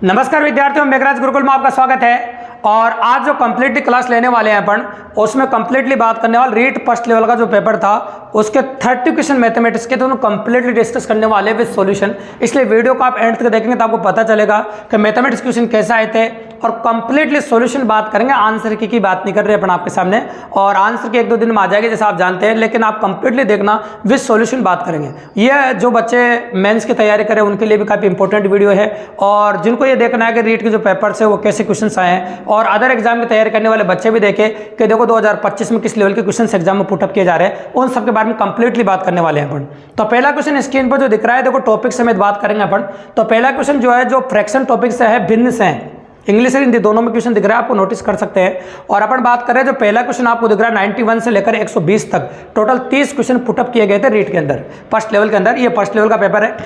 नमस्कार विद्यार्थियों, मेघराज गुरुकुल में आपका स्वागत है। और आज जो कंप्लीटली क्लास लेने वाले हैं अपन, उसमें कंप्लीटली बात करने वाले रीट फर्स्ट लेवल का जो पेपर था उसके 30 क्वेश्चन मैथमेटिक्स के, तो उन्हें कंप्लीटली डिस्कस करने वाले विद सॉल्यूशन। इसलिए वीडियो को आप एंड तक देखेंगे तो आपको पता चलेगा कि मैथमेटिक्स क्वेश्चन कैसे आए थे और कंप्लीटली सॉल्यूशन बात करेंगे। आंसर की बात नहीं कर रहे अपन आपके सामने, और आंसर की 1-2 दिन में आ जाएगी जैसे आप जानते हैं, लेकिन आप कंप्लीटली देखना विद सॉल्यूशन बात करेंगे। ये जो बच्चे मेंस की तैयारी करें उनके लिए भी काफ़ी इंपॉर्टेंट वीडियो है, और जिनको ये देखना है कि रीट के जो पेपर्स है वो कैसे क्वेश्चन आए हैं, और अदर एग्जाम की तैयारी करने वाले बच्चे भी देखें कि देखो 2025 में किस लेवल के क्वेश्चन एग्जाम में पुटअप किए जा रहे हैं, उन सब के बारे में कंप्लीटली बात करने वाले हैं अपन। तो पहला क्वेश्चन स्क्रीन पर जो दिख रहा है, देखो टॉपिक समेत बात करेंगे अपन। तो पहला क्वेश्चन जो है, जो फ्रैक्शन टॉपिक से है, भिन्न से है, इंग्लिश और हिंदी दोनों में क्वेश्चन दिख रहा है, आपको नोटिस कर सकते हैं। और अपन बात करें जो पहला क्वेश्चन आपको दिख रहा है 91 से लेकर 120 तक टोटल 30 क्वेश्चन पुटअप किए गए थे रीट के अंदर, फर्स्ट लेवल के अंदर। ये फर्स्ट लेवल का पेपर है।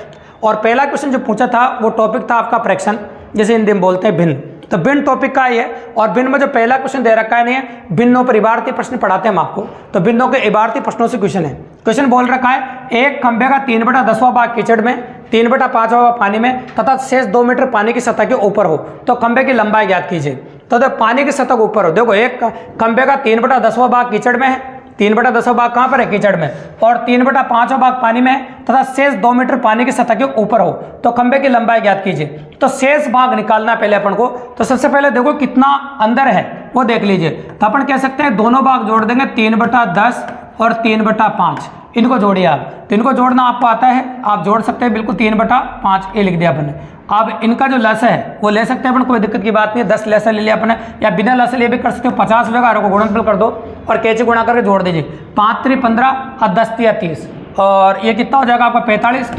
और पहला क्वेश्चन जो पूछा था वो टॉपिक था आपका फ्रैक्शन, जैसे हिंदी में बोलते हैं भिन्न। तो भिन्न टॉपिक का ये, और भिन्न में जो पहला क्वेश्चन दे रखा है नहीं है, भिन्नों पर इबारती प्रश्न पढ़ाते हैं हम आपको, तो भिन्नों के इबारती प्रश्नों से क्वेश्चन है। क्वेश्चन बोल रखा है, एक खंभे का 3/10वां भाग कीचड़ में, 3/5वां भाग पानी में तथा शेष 2 मीटर पानी की सतह के ऊपर हो तो खंभे की लंबाई ज्ञात कीजिए। तो जब पानी की सतह के ऊपर हो, देखो एक खंभे का 3/10वां भाग कीचड़ में है, 3/10वां भाग कहाँ पर है? कीचड़ में, और 3/5वां भाग पानी में तथा शेष 2 मीटर पानी की सतह के ऊपर हो तो खंभे की लंबाई ज्ञात कीजिए। तो शेष भाग निकालना है पहले अपन को। तो सबसे पहले देखो कितना अंदर है वो देख लीजिए। तो अपन कह सकते हैं दोनों भाग जोड़ देंगे, 3/10 और 3/5, इनको जोड़िए आप। तो इनको जोड़ना आपको आता है, आप जोड़ सकते हैं बिल्कुल। 3/5 ये लिख दिया अपन ने। अब इनका जो लस है वो ले सकते हैं अपन, कोई दिक्कत की बात नहीं है। 10 लस ले लिया अपन, या बिना लस ले भी कर सकते हो। 50 होगा, को गुणनफल कर दो और कैसे गुणा करके जोड़ दीजिए। 5×3 15 और 10×3 30, और ये कितना हो जाएगा आपका 45,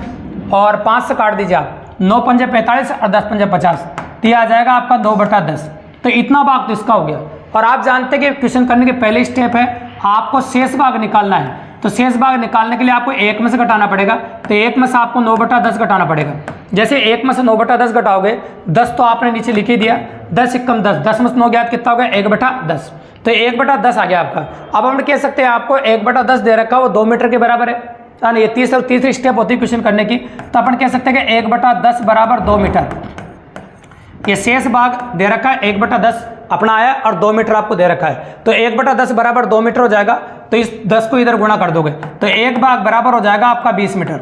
और 5 से काट दीजिए आप। 9 पंजे 45 और 10 पंजे 50, तो ये आ जाएगा आपका 2/10। तो इतना भाग तो इसका हो गया। और आप जानते हैं कि क्वेश्चन करने के पहले स्टेप है आपको शेष भाग निकालना है। तो शेष भाग निकालने के लिए आपको 1 में से घटाना पड़ेगा। तो 1 में से आपको 9/10 घटाना पड़ेगा। जैसे 1 में से 9/10 घटाओगे, 10 तो आपने नीचे लिख ही दिया, 10 × 10, 10 में से 9 ज्ञात कितना हो गया? 1/10। तो 1/10 आ गया आपका। अब हम कह सकते हैं आपको 1/10 दे रखा, वो 2 मीटर के बराबर है। यानी ये तीसरी स्टेप होती है क्वेश्चन करने की। तो अपन कह सकते हैं कि 1/10 बराबर 2 मीटर। ये शेष भाग दे रखा है, 1/10 अपना आया, और 2 मीटर आपको दे रखा है। तो 1/10 बराबर 2 मीटर हो जाएगा। तो इस 10 को इधर गुणा कर दोगे तो 1 भाग बराबर हो जाएगा आपका 20 मीटर।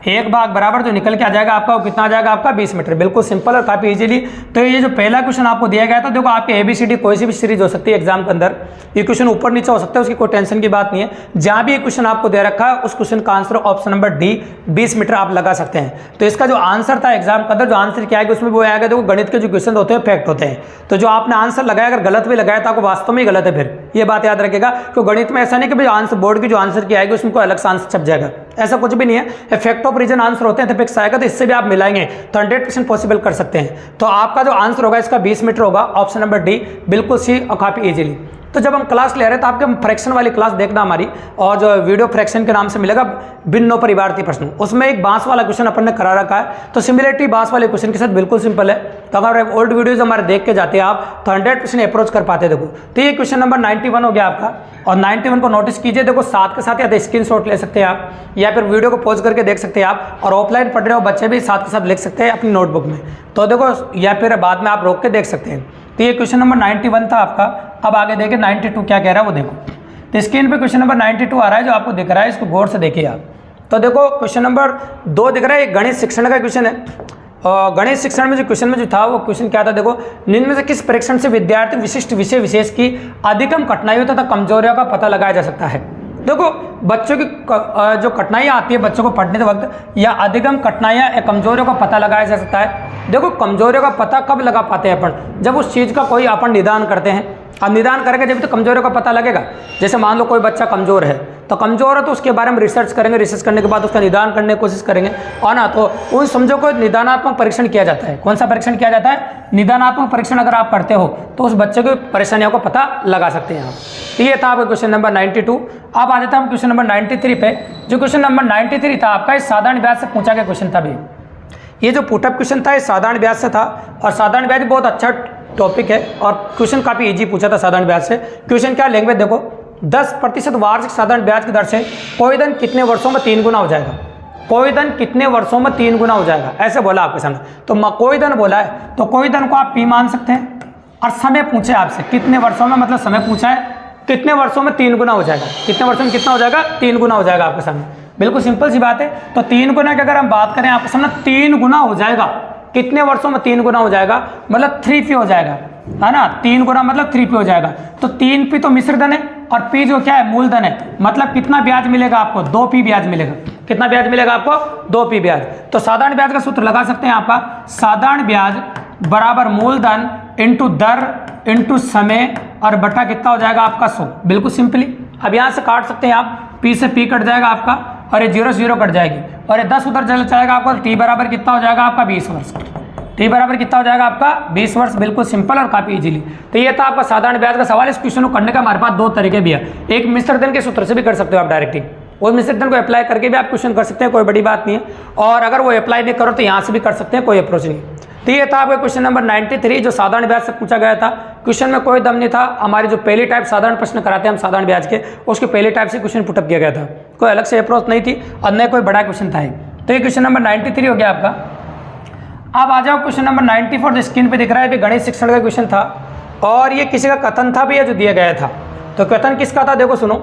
1 भाग बराबर जो निकल के आ जाएगा आपका, वो कितना आ जाएगा आपका? 20 मीटर। बिल्कुल सिंपल और काफ़ी इजीली। तो ये जो पहला क्वेश्चन आपको दिया गया था, देखो आपके ABCD कोई सी भी सीरीज हो सकती है एग्जाम के अंदर, ये क्वेश्चन ऊपर नीचे हो सकता है, उसकी कोई टेंशन की बात नहीं है। जहाँ भी ये क्वेश्चन आपको दे रखा है उस क्वेश्चन का answer option number D 20 metre आप लगा सकते हैं। तो इसका जो आंसर था एग्जाम के अंदर, जो आंसर क्या आएगा उसमें वो आएगा। देखो गणित के जो क्वेश्चन होते हैं फैक्ट होते हैं, तो जो आपने आंसर लगाया अगर गलत भी लगाया तो आपको वास्तव में ही गलत है, फिर ये बात याद रखेगा। क्योंकि गणित में ऐसा नहीं कि भाई आंसर बोर्ड की जो आंसर की आएगी उसमें कोई अलग सा आंसर छप जाएगा, ऐसा कुछ भी नहीं है। फैक्ट ऑफ रीजन आंसर होते हैं, तो फिक्स आएगा, तो इससे भी आप मिलाएंगे तो 100% पॉसिबल कर सकते हैं। तो आपका जो आंसर होगा इसका 20 मीटर होगा, ऑप्शन नंबर डी बिल्कुल सी और काफ़ी इजीली। तो जब हम क्लास ले रहे हैं तो आपके फ्रैक्शन वाली क्लास देखना हमारी, और जो वीडियो फ्रैक्शन के नाम से मिलेगा भिन्नों पर इबारती प्रश्न, उसमें एक बांस वाला क्वेश्चन अपन ने करा रखा है। तो सिमिलरिटी बांस वाले क्वेश्चन के साथ बिल्कुल सिंपल है। तो अगर ओल्ड वीडियोज हमारे देख के जाते हैं आप तो 100% अप्रोच कर पाते। देखो तो ये क्वेश्चन नंबर 91 हो गया आपका, और 91 को नोटिस कीजिए। देखो साथ के साथ या तो स्क्रीनशॉट ले सकते हैं आप, या फिर वीडियो को पॉज करके देख सकते हैं आप, और ऑफलाइन पढ़ रहे हो बच्चे भी साथ के साथ लिख सकते हैं अपनी नोटबुक में। तो देखो, या फिर बाद में आप रोक के देख सकते हैं। तो ये क्वेश्चन नंबर 91 था आपका। अब आगे देखिए 92 क्या कह रहा है वो देखो। तो स्क्रीन पे क्वेश्चन नंबर 92 आ रहा है, जो आपको दिख रहा है, इसको गौर से देखिए आप। तो देखो क्वेश्चन नंबर 2 दिख रहा है, एक गणित शिक्षण का क्वेश्चन है। और गणित शिक्षण में जो क्वेश्चन में जो था वो क्वेश्चन क्या था, देखो निम्न में से किस परीक्षण से विद्यार्थी विशिष्ट विषय विशेष की अधिकतम कठिनाइयों तथा कमजोरियों का पता लगाया जा सकता है। देखो बच्चों की जो कठिनाइयाँ आती है बच्चों को पढ़ने के वक्त, या अधिकतम कठिनाइयाँ या कमजोरियों का पता लगाया जा सकता है। देखो कमजोरियों का पता कब लगा पाते हैं अपन? जब उस चीज़ का कोई अपन निदान करते हैं। अब निदान करके जब तो कमजोरियों का पता लगेगा। जैसे मान लो कोई बच्चा कमजोर है, तो कमजोर है तो उसके बारे में रिसर्च करेंगे, रिसर्च करने के बाद उसका निदान करने की कोशिश करेंगे, और ना तो उन समझो को निदानात्मक परीक्षण किया जाता है। कौन सा परीक्षण किया जाता है? निदानात्मक परीक्षण अगर आप करते हो तो उस बच्चे की परेशानियों को पता लगा सकते हैं आप। तो ये था आपका क्वेश्चन नंबर 92। अब आ जाता है हम क्वेश्चन नंबर 93 पे। जो क्वेश्चन नंबर 93 था आपका, इस साधारण ब्याज से पूछा गया क्वेश्चन था भी। ये जो पुटअप क्वेश्चन था ये साधारण ब्याज से था, और साधारण ब्याज बहुत अच्छा टॉपिक है, और क्वेश्चन काफ़ी इजी पूछा था साधारण ब्याज से। क्वेश्चन क्या लैंग्वेज देखो, 10% वार्षिक साधारण ब्याज की दर से कोई धन कितने वर्षों में 3 गुना हो जाएगा। कोई धन कितने वर्षों में 3 गुना हो जाएगा, ऐसे बोला आपके सामने। तो कोई धन बोला है तो कोई धन को आप P मान सकते हैं, और समय पूछे आपसे कितने वर्षों में, मतलब समय पूछा है कितने वर्षों में 3 गुना हो जाएगा, कितने वर्षों में कितना हो जाएगा, 3 गुना हो जाएगा आपके सामने। बिल्कुल सिंपल सी बात है। तो 3 गुना की अगर हम बात करें आपके सामने, 3 गुना हो जाएगा, कितने वर्षों में 3 गुना हो जाएगा, मतलब 3P हो जाएगा, है ना। 3 गुना मतलब 3P हो जाएगा। तो 3P तो मिश्र धन है और P जो क्या है, मूलधन है, मतलब कितना ब्याज मिलेगा आपको, 2P ब्याज मिलेगा। कितना ब्याज मिलेगा आपको, 2P ब्याज। तो साधारण ब्याज का सूत्र लगा सकते हैं आपका, साधारण ब्याज बराबर मूलधन इंटू दर इंटू समय और बटा कितना हो जाएगा आपका 100। बिल्कुल सिंपली अब यहाँ से काट सकते हैं आप, P से P कट जाएगा आपका, और ये 0 0 कट जाएगी, और ये 10 उधर चला जाएगा आपका। T बराबर कितना हो जाएगा आपका 20 वर्ष। T बराबर कितना हो जाएगा आपका 20 वर्ष। बिल्कुल सिंपल और काफी इजीली। तो ये था आपका साधारण ब्याज का सवाल। इस क्वेश्चन को करने का हमारे पास 2 तरीके भी है, एक मिश्र धन के सूत्र से भी कर सकते हो आप डायरेक्टली, और मिश्र धन को अप्लाई करके भी आप क्वेश्चन कर सकते हैं, कोई बड़ी बात नहीं है। और अगर वो अप्लाई नहीं करो तो यहाँ से भी कर सकते हैं, कोई अप्रोच नहीं। तो ये था आपका क्वेश्चन नंबर 93 जो साधारण ब्याज से पूछा गया था। क्वेश्चन में कोई दम नहीं था, हमारी जो पहली टाइप साधारण प्रश्न कराते हैं हम साधारण ब्याज के, उसके पहले टाइप से क्वेश्चन पुटअप किया गया था, कोई अलग से अप्रोच नहीं थी और न कोई बड़ा क्वेश्चन था। तो ये क्वेश्चन नंबर 93 हो गया आपका। अब आ जाओ क्वेश्चन नंबर 94 जो स्क्रीन पे दिख रहा है, भी गणित शिक्षण का क्वेश्चन था, और ये किसी का कथन था भी जो दिया गया था। तो कथन किसका था, देखो सुनो।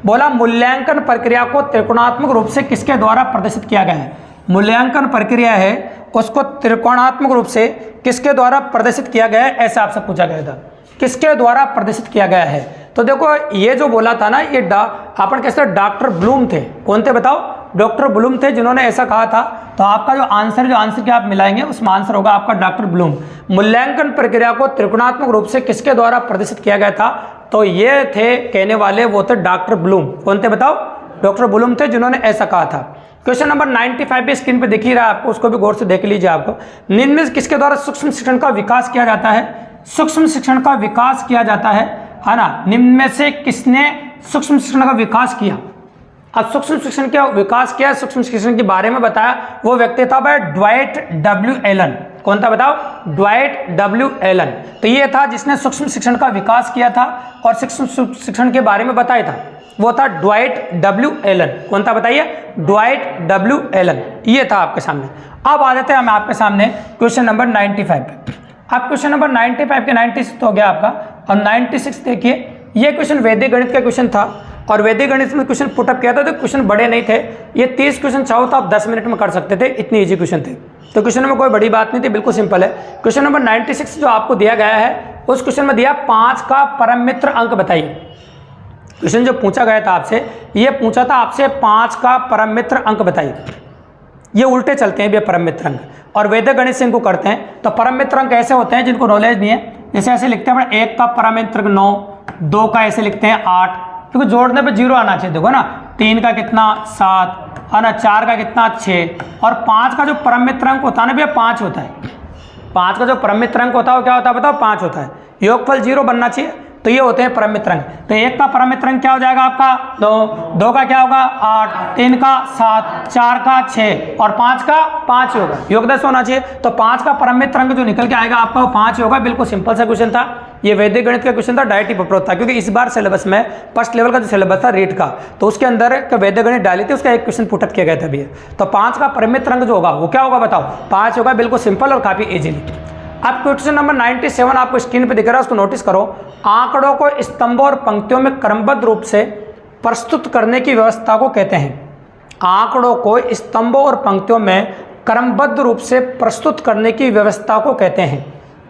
बोला मूल्यांकन प्रक्रिया को त्रिकोणात्मक रूप से किसके द्वारा प्रदर्शित किया गया है। मूल्यांकन प्रक्रिया है उसको त्रिकोणात्मक रूप से किसके द्वारा प्रदर्शित किया गया है, ऐसा आपसे पूछा गया था, किसके द्वारा प्रदर्शित किया गया है। तो देखो ये जो बोला था ना, ये अपन कैसे डॉक्टर ब्लूम थे। कौन थे बताओ, डॉक्टर ब्लूम थे जिन्होंने ऐसा कहा था। तो आपका जो आंसर के आप मिलाएंगे उसमें आंसर होगा आपका डॉक्टर ब्लूम। मूल्यांकन प्रक्रिया को त्रिकोणात्मक रूप से किसके द्वारा प्रदर्शित किया गया था, तो ये थे कहने वाले, वो थे डॉक्टर ब्लूम। कौन थे बताओ, डॉक्टर ब्लूम थे जिन्होंने ऐसा कहा था। क्वेश्चन नंबर 95 भी स्क्रीन पे दिख ही रहा है आपको, उसको भी गौर से देख लीजिए। आपको निम्न में किसके द्वारा सूक्ष्म शिक्षण का विकास किया जाता है, सूक्ष्म शिक्षण का विकास किया जाता है ना। निम्न में से किसने सूक्ष्म शिक्षण का विकास किया। अब सूक्ष्म शिक्षण का विकास किया, सूक्ष्म शिक्षण के बारे में बताया, वो व्यक्ति था भाई ड्वाइट डब्ल्यू एलन। कौन था बताओ, ड्वाइट डब्ल्यू एलन। तो ये था जिसने सूक्ष्म शिक्षण का विकास किया था और सूक्ष्म शिक्षण के बारे में बताया था, वो था ड्वाइट डब्ल्यू एलन। कौन था बताइए, ड्वाइट डब्ल्यू एलन। ये था आपके सामने। अब आ जाते हैं हम आपके सामने क्वेश्चन नंबर 95 पे। अब क्वेश्चन नंबर 95 के 96 हो गया आपका, और 96 देखिए, ये क्वेश्चन वैदिक गणित का क्वेश्चन था, और वैदिक गणित में क्वेश्चन पुटअप किया था। तो क्वेश्चन बड़े नहीं थे, ये 30 क्वेश्चन चाहो तो आप 10 मिनट में कर सकते थे, इतनी इजी क्वेश्चन थे। तो क्वेश्चन में कोई बड़ी बात नहीं थी, बिल्कुल सिंपल है। क्वेश्चन नंबर 96 जो आपको दिया गया है, उस क्वेश्चन में दिया 5 का परम मित्र अंक बताइए। क्वेश्चन जो पूछा गया था आपसे, ये पूछा था आपसे 5 का परम मित्र अंक बताइए। ये उल्टे चलते हैं भैया परम मित्र अंक, और वैदिक गणित से इनको करते हैं। तो परम मित्र अंक ऐसे होते हैं जिनको नॉलेज नहीं है, जैसे ऐसे लिखते हैं 1 का परम मित्र 9, 2 का ऐसे लिखते हैं 8, क्योंकि जोड़ने पे 0 आना चाहिए। देखो ना, 3 का कितना 7 है ना, 4 का कितना 6, और 5 का जो परम मित्र अंक होता है ना भैया 5 होता है। 5 का जो परम मित्र अंक होता है वो क्या होता है बताओ, 5 होता है। योगफल 0 बनना चाहिए, तो ये होते हैं परम मित्र अंक। तो 1 का परम मित्र अंक क्या हो जाएगा आपका 2, 2 का क्या होगा 8, 3 का 7, 4 का 6 और 5 का 5 होगा। योग 10 होना चाहिए। तो 5 का परम मित्र अंक जो निकल के आएगा आपका वो 5 होगा। बिल्कुल सिंपल सा क्वेश्चन था, ये वैदिक गणित का क्वेश्चन था, डायरेक्ट ही अप्रोच था, क्योंकि इस बार सिलेबस में फर्स्ट लेवल का जो सिलेबस था रीट का, तो उसके अंदर वैदिक गणित डाली थी, उसका एक क्वेश्चन पुटअप किया गया था भैया। तो 5 का परम मित्र अंक जो होगा वो क्या होगा बताओ, 5 होगा। बिल्कुल सिंपल और काफी इजीली। अब क्वेश्चन नंबर 97 आपको स्क्रीन पे दिख रहा है, उसको नोटिस करो। आंकड़ों को स्तंभों और पंक्तियों में क्रमबद्ध रूप से प्रस्तुत करने की व्यवस्था को कहते हैं। आंकड़ों को स्तंभों और पंक्तियों में क्रमबद्ध रूप से प्रस्तुत करने की व्यवस्था को कहते हैं।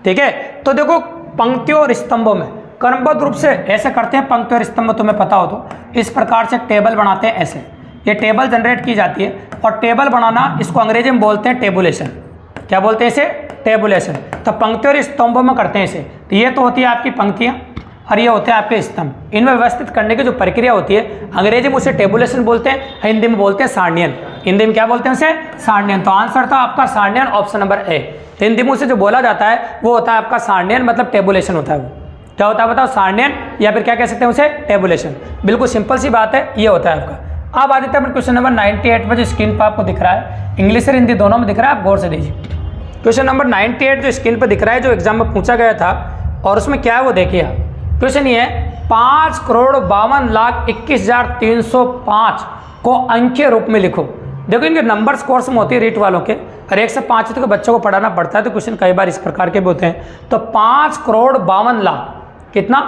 ठीक है, तो देखो पंक्तियों और स्तंभों में क्रमबद्ध रूप से ऐसे करते हैं। पंक्ति और स्तंभ तुम्हें पता हो तो इस प्रकार से टेबल बनाते हैं, ऐसे ये टेबल जनरेट की जाती है। और टेबल बनाना इसको अंग्रेजी में बोलते हैं टेबुलेशन। क्या बोलते हैं इसे, टेबुलेशन। तो पंक्तियों और स्तंभों में करते हैं इसे। तो ये तो होती है आपकी पंक्तियाँ और ये होते हैं आपके स्तंभ। इनमें व्यवस्थित करने की जो प्रक्रिया होती है, अंग्रेजी में उसे टेबुलेशन बोलते हैं, हिंदी में बोलते हैं सारणियन। हिंदी में क्या बोलते हैं उसे, सारणियन। तो आंसर था आपका सारणियन, ऑप्शन नंबर ए। तो हिंदी में उसे जो बोला जाता है वो होता है आपका सारणियन, मतलब टेबुलेशन होता है। वो क्या होता है बताओ, सारणियन, या फिर क्या कह सकते हैं उसे, टेबुलेशन। बिल्कुल सिंपल सी बात है, ये होता है आपका। अब आ जाते हैं क्वेश्चन नंबर 98 पर, जो स्क्रीन पर आपको दिख रहा है, इंग्लिश और हिंदी दोनों में दिख रहा है, आप गौर से दीजिए। क्वेश्चन नंबर 98 जो स्क्रीन पर दिख रहा है, जो एग्जाम में पूछा गया था, और उसमें क्या है वो देखिए आप। क्वेश्चन ये है, 5,52,21,305 को अंकीय रूप में लिखो। देखो इनके नंबर्स कोर्स में होती है रीट वालों के, और 1 से 5 तक बच्चों को पढ़ाना पड़ता है, तो क्वेश्चन कई बार इस प्रकार के भी होते हैं। तो 5,52,00,000 कितना,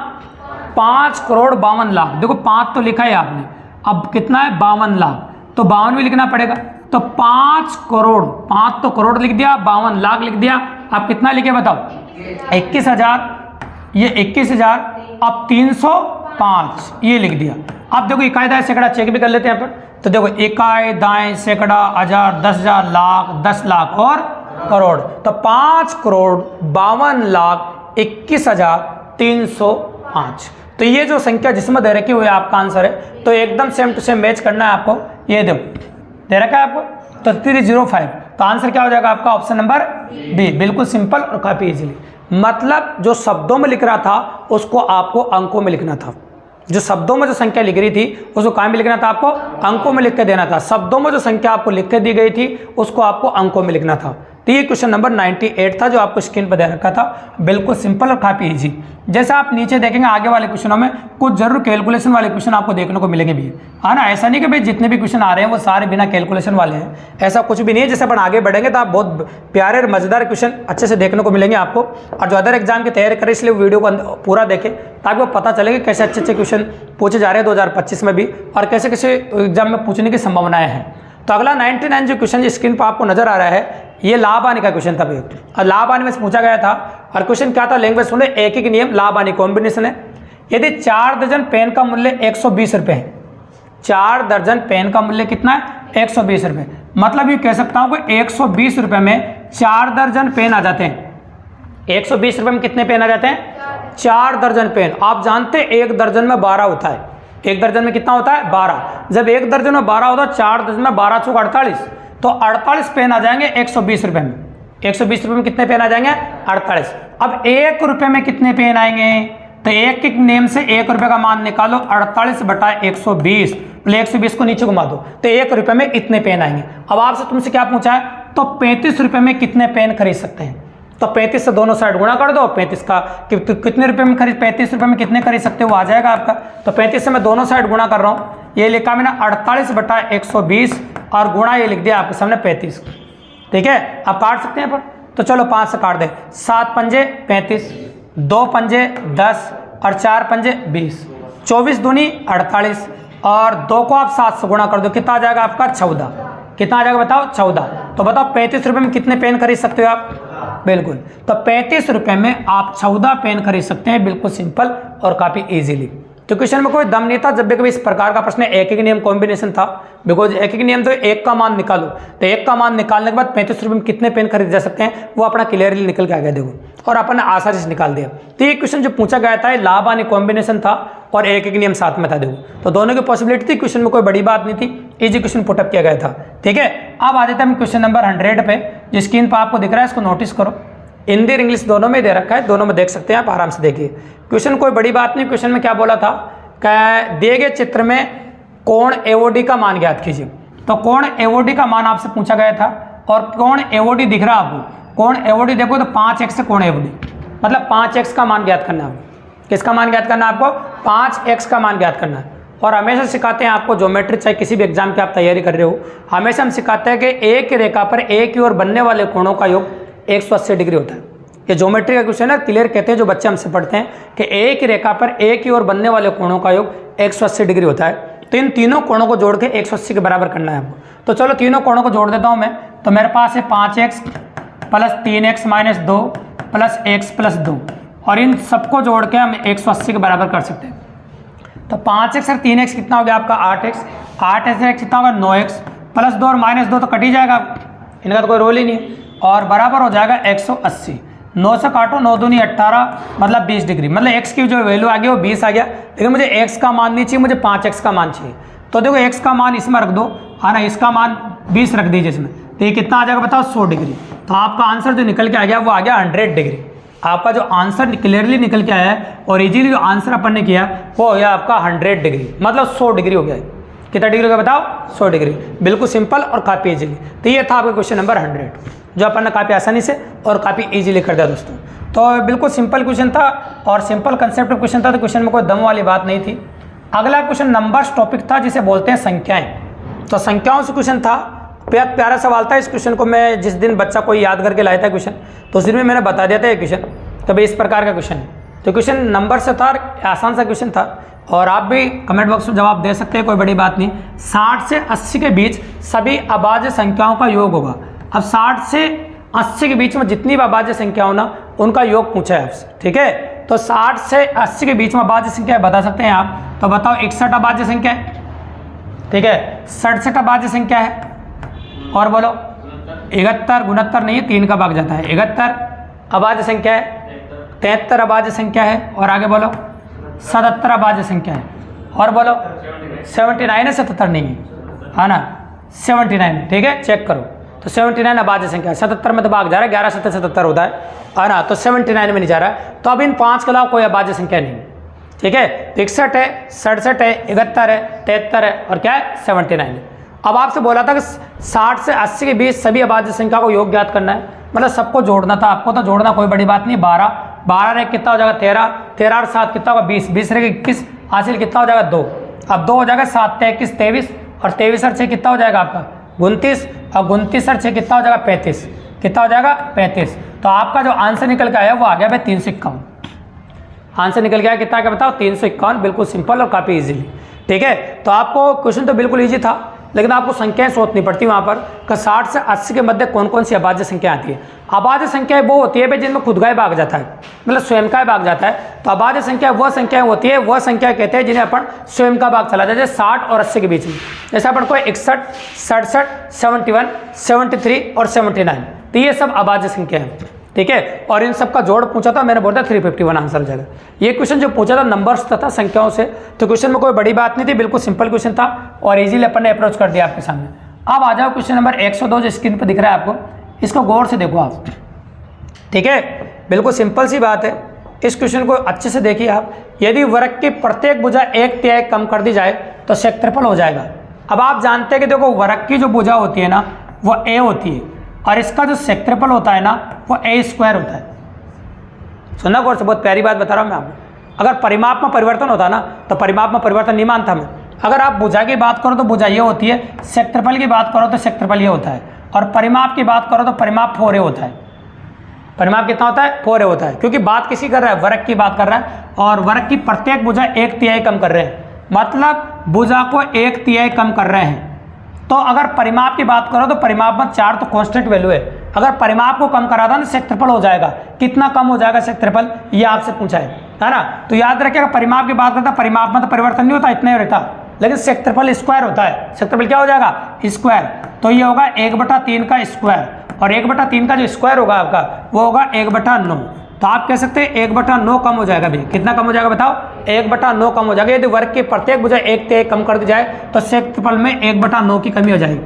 5,52,00,000। देखो 5 तो लिखा है आपने, अब कितना है 52 लाख, तो 52 भी लिखना पड़ेगा। तो 5 करोड़, 5 तो करोड़ लिख दिया, 52 लाख लिख दिया, अब कितना लिखे बताओ, 21,000, ये 21,000, अब 305 ये लिख दिया। अब देखो इकाई दाएं सैकड़ा चेक भी कर लेते हैं यहाँ पर। तो देखो इकाई दाएं सैकड़ा, हजार, 10,000, लाख, 10 लाख और करोड़। तो 5,52,21,305। तो ये जो संख्या जिसमें दे रखी हुई है आपका आंसर है, तो एकदम सेम टू सेम मैच करना है आपको। ये देखो दे रखा है आपको, तो 305। तो आंसर क्या हो जाएगा आपका, ऑप्शन नंबर बी। बिल्कुल सिंपल और काफी इजीली, मतलब जो शब्दों में लिख रहा था उसको आपको अंकों में लिखना था। जो शब्दों में जो संख्या लिख रही थी उसको कहाँ में लिखना था, आपको अंकों में लिख के देना था। शब्दों में जो संख्या आपको लिख के दी गई थी उसको आपको अंकों में लिखना था। तो ये क्वेश्चन नंबर 98 था जो आपको स्क्रीन पर दे रखा था। बिल्कुल सिंपल और काफ़ी इजी। जैसे आप नीचे देखेंगे आगे वाले क्वेश्चनों में कुछ जरूर कैलकुलेशन वाले क्वेश्चन आपको देखने को मिलेंगे भी, है ना। ऐसा नहीं कि भाई जितने भी क्वेश्चन आ रहे हैं वो सारे बिना कैलकुलेशन वाले हैं, ऐसा कुछ भी नहीं है। जैसे अपन आगे बढ़ेंगे तो आप बहुत प्यारे और मजेदार क्वेश्चन अच्छे से देखने को मिलेंगे आपको। और जो अदर एग्जाम की तैयारी करें इसलिए वीडियो को पूरा देखें ताकि वो पता चले कि कैसे अच्छे अच्छे क्वेश्चन पूछे जा रहे हैं 2025 में भी, और कैसे कैसे एग्जाम में पूछने की संभावनाएं हैं। तो अगला 99 जो क्वेश्चन स्क्रीन पर आपको नजर आ रहा है, ये लाभ हानि का क्वेश्चन था भाई। और लाभ हानि में से पूछा गया था, और क्वेश्चन क्या था, लैंग्वेज सुने, एक ही नियम लाभ हानि कॉम्बिनेशन है। यदि 4 दर्जन पेन का मूल्य 120 रुपये है, 4 दर्जन पेन का मूल्य कितना है, 120 रुपये, मतलब ये कह सकता हूं कि 120 रुपये में 4 दर्जन पेन आ जाते हैं। 120 रुपये में कितने पेन आ जाते हैं, 4 दर्जन पेन। आप जानते हैं 1 दर्जन में 12 होता है, 1 दर्जन में कितना होता है, 12। जब 1 दर्जन में 12 होता है, 4 दर्जन में 12 चौक 48, तो 48 पेन आ जाएंगे 120 रुपये में। 120 रुपये में कितने पेन आ जाएंगे, 48। अब 1 रुपये में कितने पेन आएंगे, तो एक एक नेम से 1 रुपये का मान निकालो, 48 बटा 120, 120 को नीचे घुमा दो, तो 1 रुपये में इतने पेन आएंगे। अब आपसे तुमसे क्या पूछा है, तो 35 रुपये में कितने पेन खरीद सकते हैं। तो 35 से दोनों साइड गुणा कर दो, 35 का कितने रुपए में खरीद, 35 रुपये में कितने खरीद सकते हो वो आ जाएगा आपका। तो 35 से मैं दोनों साइड गुणा कर रहा हूँ, ये लिखा मैंने 48 बटा 120 और गुणा ये लिख दिया आपके सामने 35। ठीक है, आप काट सकते हैं पर, तो चलो 5 से काट दे, 7 पंजे 35, 2 पंजे 10 और 4 पंजे 20, 24 दूनी 48 और 2 को आप 7 से गुणा कर दो, कितना आ जाएगा आपका 14। कितना आ जाएगा बताओ, 14। तो बताओ 35 रुपये में कितने पेन खरीद सकते हो आप, बिल्कुल। तो 35 रुपये में आप 14 पेन खरीद सकते हैं, बिल्कुल सिंपल और काफ़ी इजीली। तो क्वेश्चन में कोई दम नहीं था, जब भी कभी इस प्रकार का प्रश्न एक एक नियम कॉम्बिनेशन था, बिकॉज एक एक नियम तो एक का मान निकालो, तो एक का मान निकालने के बाद 35 रुपये में कितने पेन खरीदे जा सकते हैं वो अपना क्लियरली निकल के आ गया, देखो, और अपन ने आसानी से निकाल दिया। तो ये क्वेश्चन जो पूछा गया था लाभ हानि कॉम्बिनेशन था और एक एक नियम साथ में था, देखो, तो दोनों की पॉसिबिलिटी थी, क्वेश्चन में कोई बड़ी बात नहीं थी, इजी क्वेश्चन पुटअप किया गया था। ठीक है, अब आ जाते हैं हम क्वेश्चन नंबर 100 पे, जो स्क्रीन पर आपको दिख रहा है इसको नोटिस करो। हिंदी और इंग्लिश दोनों में दे रखा है, दोनों में देख सकते हैं आप, आराम से देखिए। क्वेश्चन कोई बड़ी बात नहीं, क्वेश्चन में क्या बोला था, दिए गए चित्र में कोण एओडी का मान ज्ञात कीजिए। तो कोण एओडी का मान आपसे पूछा गया था, और कोण एओडी दिख रहा है आपको, कोण एओडी देखो तो 5x से कोण एओडी, मतलब 5x का मान ज्ञात करना है आपको। किसका मान ज्ञात करना है आपको, 5x का मान ज्ञात करना है। और हमेशा सिखाते हैं आपको ज्योमेट्री, चाहे किसी भी एग्जाम की आप तैयारी कर रहे हो, हमेशा हम सिखाते हैं कि एक ही रेखा पर एक ही ओर बनने वाले कोणों का योग 180 डिग्री होता है। ये ज्योमेट्री का क्वेश्चन है, क्लियर कहते हैं जो बच्चे हमसे पढ़ते हैं कि एक ही रेखा पर एक ही ओर बनने वाले कोणों का योग 180 डिग्री होता है। तो इन तीनों कोणों को जोड़ के 180 के बराबर करना है आपको। तो चलो तीनों कोणों को जोड़ देता हूं मैं। तो मेरे पास है 5x plus 3x minus 2 plus x plus 2, और इन सबको जोड़ के हम 180 के बराबर कर सकते हैं। तो 5x और 3x कितना हो गया आपका 8x, 8x कितना होगा 9x, प्लस 2 और माइनस 2 तो कट ही जाएगा, इनका तो कोई रोल ही नहीं है, और बराबर हो जाएगा 180। 9 से काटो, 9 दूनी 18, मतलब 20 डिग्री, मतलब x की जो वैल्यू आ गई वो 20 आ गया। लेकिन मुझे x का मान नहीं चाहिए, मुझे 5x का मान चाहिए। तो देखो x का मान इसमें रख दो, है ना, इसका मान 20 रख दीजिए इसमें, तो ये कितना आ जाएगा बताओ 100 डिग्री। तो आपका आंसर जो निकल के आ गया वो आ गया 100 डिग्री। आपका जो आंसर क्लियरली निकल के आया है और इजीली जो आंसर अपन ने किया वो हो गया आपका 100 डिग्री, मतलब 100 डिग्री हो गया। कितना डिग्री हो गया बताओ, 100 डिग्री, बिल्कुल सिंपल और काफ़ी इजीली। तो ये था आपका क्वेश्चन नंबर 100, जो अपन ने काफ़ी आसानी से और काफ़ी इजीली कर दिया दोस्तों। तो बिल्कुल सिंपल क्वेश्चन था और सिंपल कंसेप्ट क्वेश्चन था, तो क्वेश्चन में कोई दम वाली बात नहीं थी। अगला क्वेश्चन नंबर्स टॉपिक था जिसे बोलते हैं संख्याएं। तो संख्याओं से क्वेश्चन था प्यारा सवाल था। इस क्वेश्चन को मैं जिस दिन बच्चा कोई याद करके लाया था क्वेश्चन, तो उस दिन में मैंने बता दिया था ये क्वेश्चन, तो भाई इस प्रकार का क्वेश्चन है। तो क्वेश्चन नंबर से था, आसान सा क्वेश्चन था, और आप भी कमेंट बॉक्स में जवाब दे सकते हैं, कोई बड़ी बात नहीं। 60 से 80 के बीच सभी अभाज्य संख्याओं का योग होगा। अब 60 से 80 के बीच में जितनी भी अभाज्य संख्या हो ना, उनका योग पूछा है आपसे, ठीक है। तो 60 से 80 के बीच में अभाज्य संख्या बता सकते हैं आप, तो बताओ 61 अभाज्य संख्या है, ठीक है, 67 अभाज्य संख्या है, और बोलो 71, 69 नहीं है, 3 का भाग जाता है, 71 अभाज्य संख्या है, 73 अभाज्य संख्या है, और आगे बोलो 77 अभाज्य संख्या है, और बोलो 79 है, 77 नहीं है ना, 79, ठीक है, चेक करो। तो 79 अभाज्य संख्या है, 77 में तो भाग जा रहा है, 11 7 77 होता है ना, तो 79 में नहीं जा रहा है। तो अब इन 5 के अलावा कोई अभाज्य संख्या नहीं, ठीक है। तो 61 है, 67 है, 71 है, 73 है, और क्या है 79 है। अब आपसे बोला था कि 60 से 80 के बीच सभी अभाज्य संख्या को योग ज्ञात करना है, मतलब सबको जोड़ना था आपको। तो जोड़ना कोई बड़ी बात नहीं, 12 रहे कितना हो जाएगा 13 और 7 कितना होगा 20 रहे 21, हासिल कितना हो जाएगा 2, अब 2 हो जाएगा 7 21 23, और 23 और 6 कितना हो जाएगा आपका 29, और 29 और 6 कितना हो जाएगा 35, कितना हो जाएगा 35। तो आपका जो आंसर निकल के आया वो आ गया भाई 351, आंसर निकल गया कितना क्या बताओ 351, बिल्कुल सिंपल और काफ़ी इजीली, ठीक है। तो आपको क्वेश्चन तो बिल्कुल ईजी था, लेकिन आपको संख्याएं सोचनी पड़ती वहाँ पर कि 60 से 80 के मध्य कौन कौन सी अभाज्य संख्या आती है। अभाज्य संख्या वो होती है भाई जिनमें खुद का ही भाग जाता है, मतलब स्वयं का ही भाग जाता है। तो अभाज्य संख्या वह संख्याएं होती है, वह संख्या कहते हैं जिन्हें अपन स्वयं का भाग चला जाए, 60 और 80 के बीच में। जैसे अपन को 61, 67, 71, 73 और 79, तो ये सब अभाज्य संख्या है, ठीक है। और इन सब का जोड़ पूछा था, मैंने बोला था 351 आंसर हो जाएगा। ये क्वेश्चन जो पूछा था नंबर्स तथा संख्याओं से, तो क्वेश्चन में कोई बड़ी बात नहीं थी, बिल्कुल सिंपल क्वेश्चन था और इजीली अपन ने अप्रोच कर दिया आपके सामने। अब आ जाओ क्वेश्चन नंबर 102 जो स्क्रीन पर दिख रहा है आपको, इसको गौर से देखो आप, ठीक है, बिल्कुल सिंपल सी बात है। इस क्वेश्चन को अच्छे से देखिए आप। यदि वर्ग की प्रत्येक भुजा 1/3 कम कर दी जाए तो क्षेत्रफल हो जाएगा। अब आप जानते हैं कि देखो वर्ग की जो भुजा होती है ना वो a होती है, और इसका जो क्षेत्रफल होता है ना वो a² होता है। सुनना गौर से, बहुत प्यारी बात बता रहा हूँ मैं आपको। अगर परिमाप में परिवर्तन होता ना तो परिमाप में परिवर्तन नहीं मानता मैं। अगर आप भुजा की बात करो तो भुजा ये होती है, क्षेत्रफल की बात करो तो क्षेत्रफल ये होता है, और परिमाप की बात करो तो परिमाप 4a होता है। परिमाप कितना होता है 4a होता है, क्योंकि बात किसी कर रहा है, वर्ग की बात कर रहा है, और वर्ग की प्रत्येक भुजा 1/3 कम कर रहे हैं, मतलब भुजा को 1/3 कम कर रहे हैं। तो अगर परिमाप की बात करो तो परिमाप में 4 तो कांस्टेंट वैल्यू है, अगर परिमाप को कम करा था ना क्षेत्रफल हो जाएगा। कितना कम हो जाएगा क्षेत्रफल, ये आपसे पूछा है ना। तो याद रखिएगा परिमाप की बात करता, परिमाप में तो परिवर्तन नहीं होता, इतना ही रहता, लेकिन क्षेत्रफल स्क्वायर होता है। क्षेत्रफल क्या हो जाएगा स्क्वायर, तो ये होगा 1/3 का स्क्वायर, और 1/3 का जो स्क्वायर होगा आपका वो होगा 1/9। तो आप कह सकते हैं 1/9 कम हो जाएगा भी। कितना कम हो जाएगा बताओ 1/9 कम हो जाएगा। यदि वर्ग की प्रत्येक भुजा 1/3 कम कर दी जाए तो क्षेत्रफल में 1/9 की कमी हो जाएगी।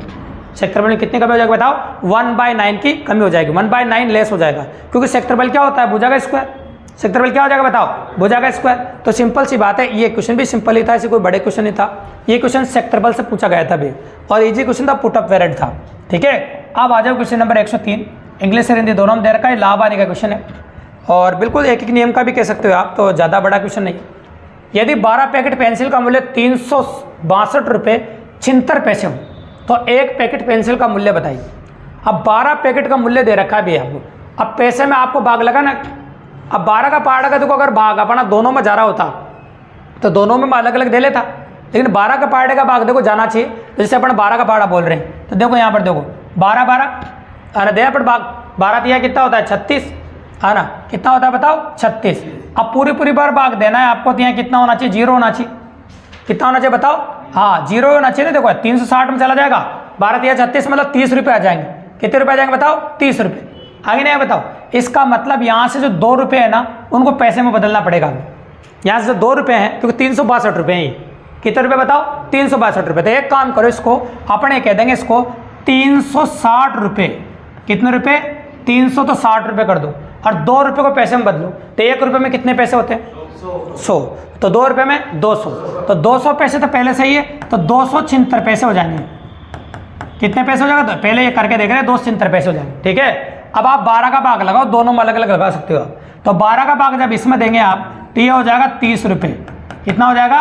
क्षेत्रफल में कितनी कमी हो जाएगी बताओ 1/9 की कमी हो जाएगी, 1/9 लेस हो जाएगा, क्योंकि क्षेत्रफल क्या होता है भुजा का स्क्वायर। क्षेत्रफल क्या हो जाएगा बताओ भुजा का स्क्वायर। तो सिंपल सी बात है, ये क्वेश्चन भी सिंपल ही था, ऐसे कोई बड़े क्वेश्चन नहीं था। ये क्वेश्चन क्षेत्रफल से पूछा गया था भी, और इजी क्वेश्चन था, पुट अप वेरिएंट था, ठीक है। अब आ जाओ क्वेश्चन नंबर 103, इंग्लिश और हिंदी दोनों में दे रखा है, लाभ आने का क्वेश्चन है, और बिल्कुल एक नियम का भी कह सकते हो आप, तो ज़्यादा बड़ा क्वेश्चन नहीं। यदि 12 पैकेट पेंसिल का मूल्य 362 रुपये 76 पैसे हो तो एक पैकेट पेंसिल का मूल्य बताइए। अब 12 पैकेट का मूल्य दे रखा है भी आपको, अब पैसे में आपको भाग लगा ना। अब 12 का पहाड़ का देखो, अगर भाग अपना दोनों में जा रहा होता तो दोनों में अलग अलग दे लेता, लेकिन 12 का पहाड़े का भाग देखो जाना चाहिए। तो जैसे अपन 12 का पहाड़ा बोल रहे हैं, तो देखो यहाँ पर देखो 12 अरे दे पर भाग 12 दिया कितना होता है 36, है ना, कितना होता है बताओ 36। अब पूरी बार भाग देना है आपको, तो यहाँ कितना होना चाहिए 0 होना चाहिए। कितना होना चाहिए बताओ, हाँ 0 होना चाहिए ना। देखो 360 में चला जाएगा, 12 दिया 36 मतलब 30 रुपये आ जाएंगे। कितने रुपये आ जाएंगे बताओ 30 रुपये। आगे नहीं बताओ, इसका मतलब यहाँ से जो 2 रुपये है ना उनको पैसे में बदलना पड़ेगा। यहाँ से जो 2 रुपये हैं क्योंकि 362 रुपये हैं, ये कितने रुपये बताओ 362 रुपये। तो एक काम करो, इसको अपने कह देंगे इसको 360 रुपये। कितने रुपये 300 तो 60 रुपये कर दो, और 2 रुपये को पैसे में बदलो, तो 1 रुपये में कितने पैसे होते हैं 100, तो 2 रुपये में 200, तो 200 पैसे तो पहले से ही है, तो 276 पैसे हो जाएंगे। कितने पैसे हो जाएगा, तो पहले ये करके देख रहे हैं 276 पैसे हो जाएंगे, ठीक है। अब आप 12 का भाग लगाओ, दोनों में अलग अलग लगा सकते हो आप। तो 12 का भाग जब इसमें देंगे आप तो ये हो जाएगा 30 रुपये। कितना हो जाएगा,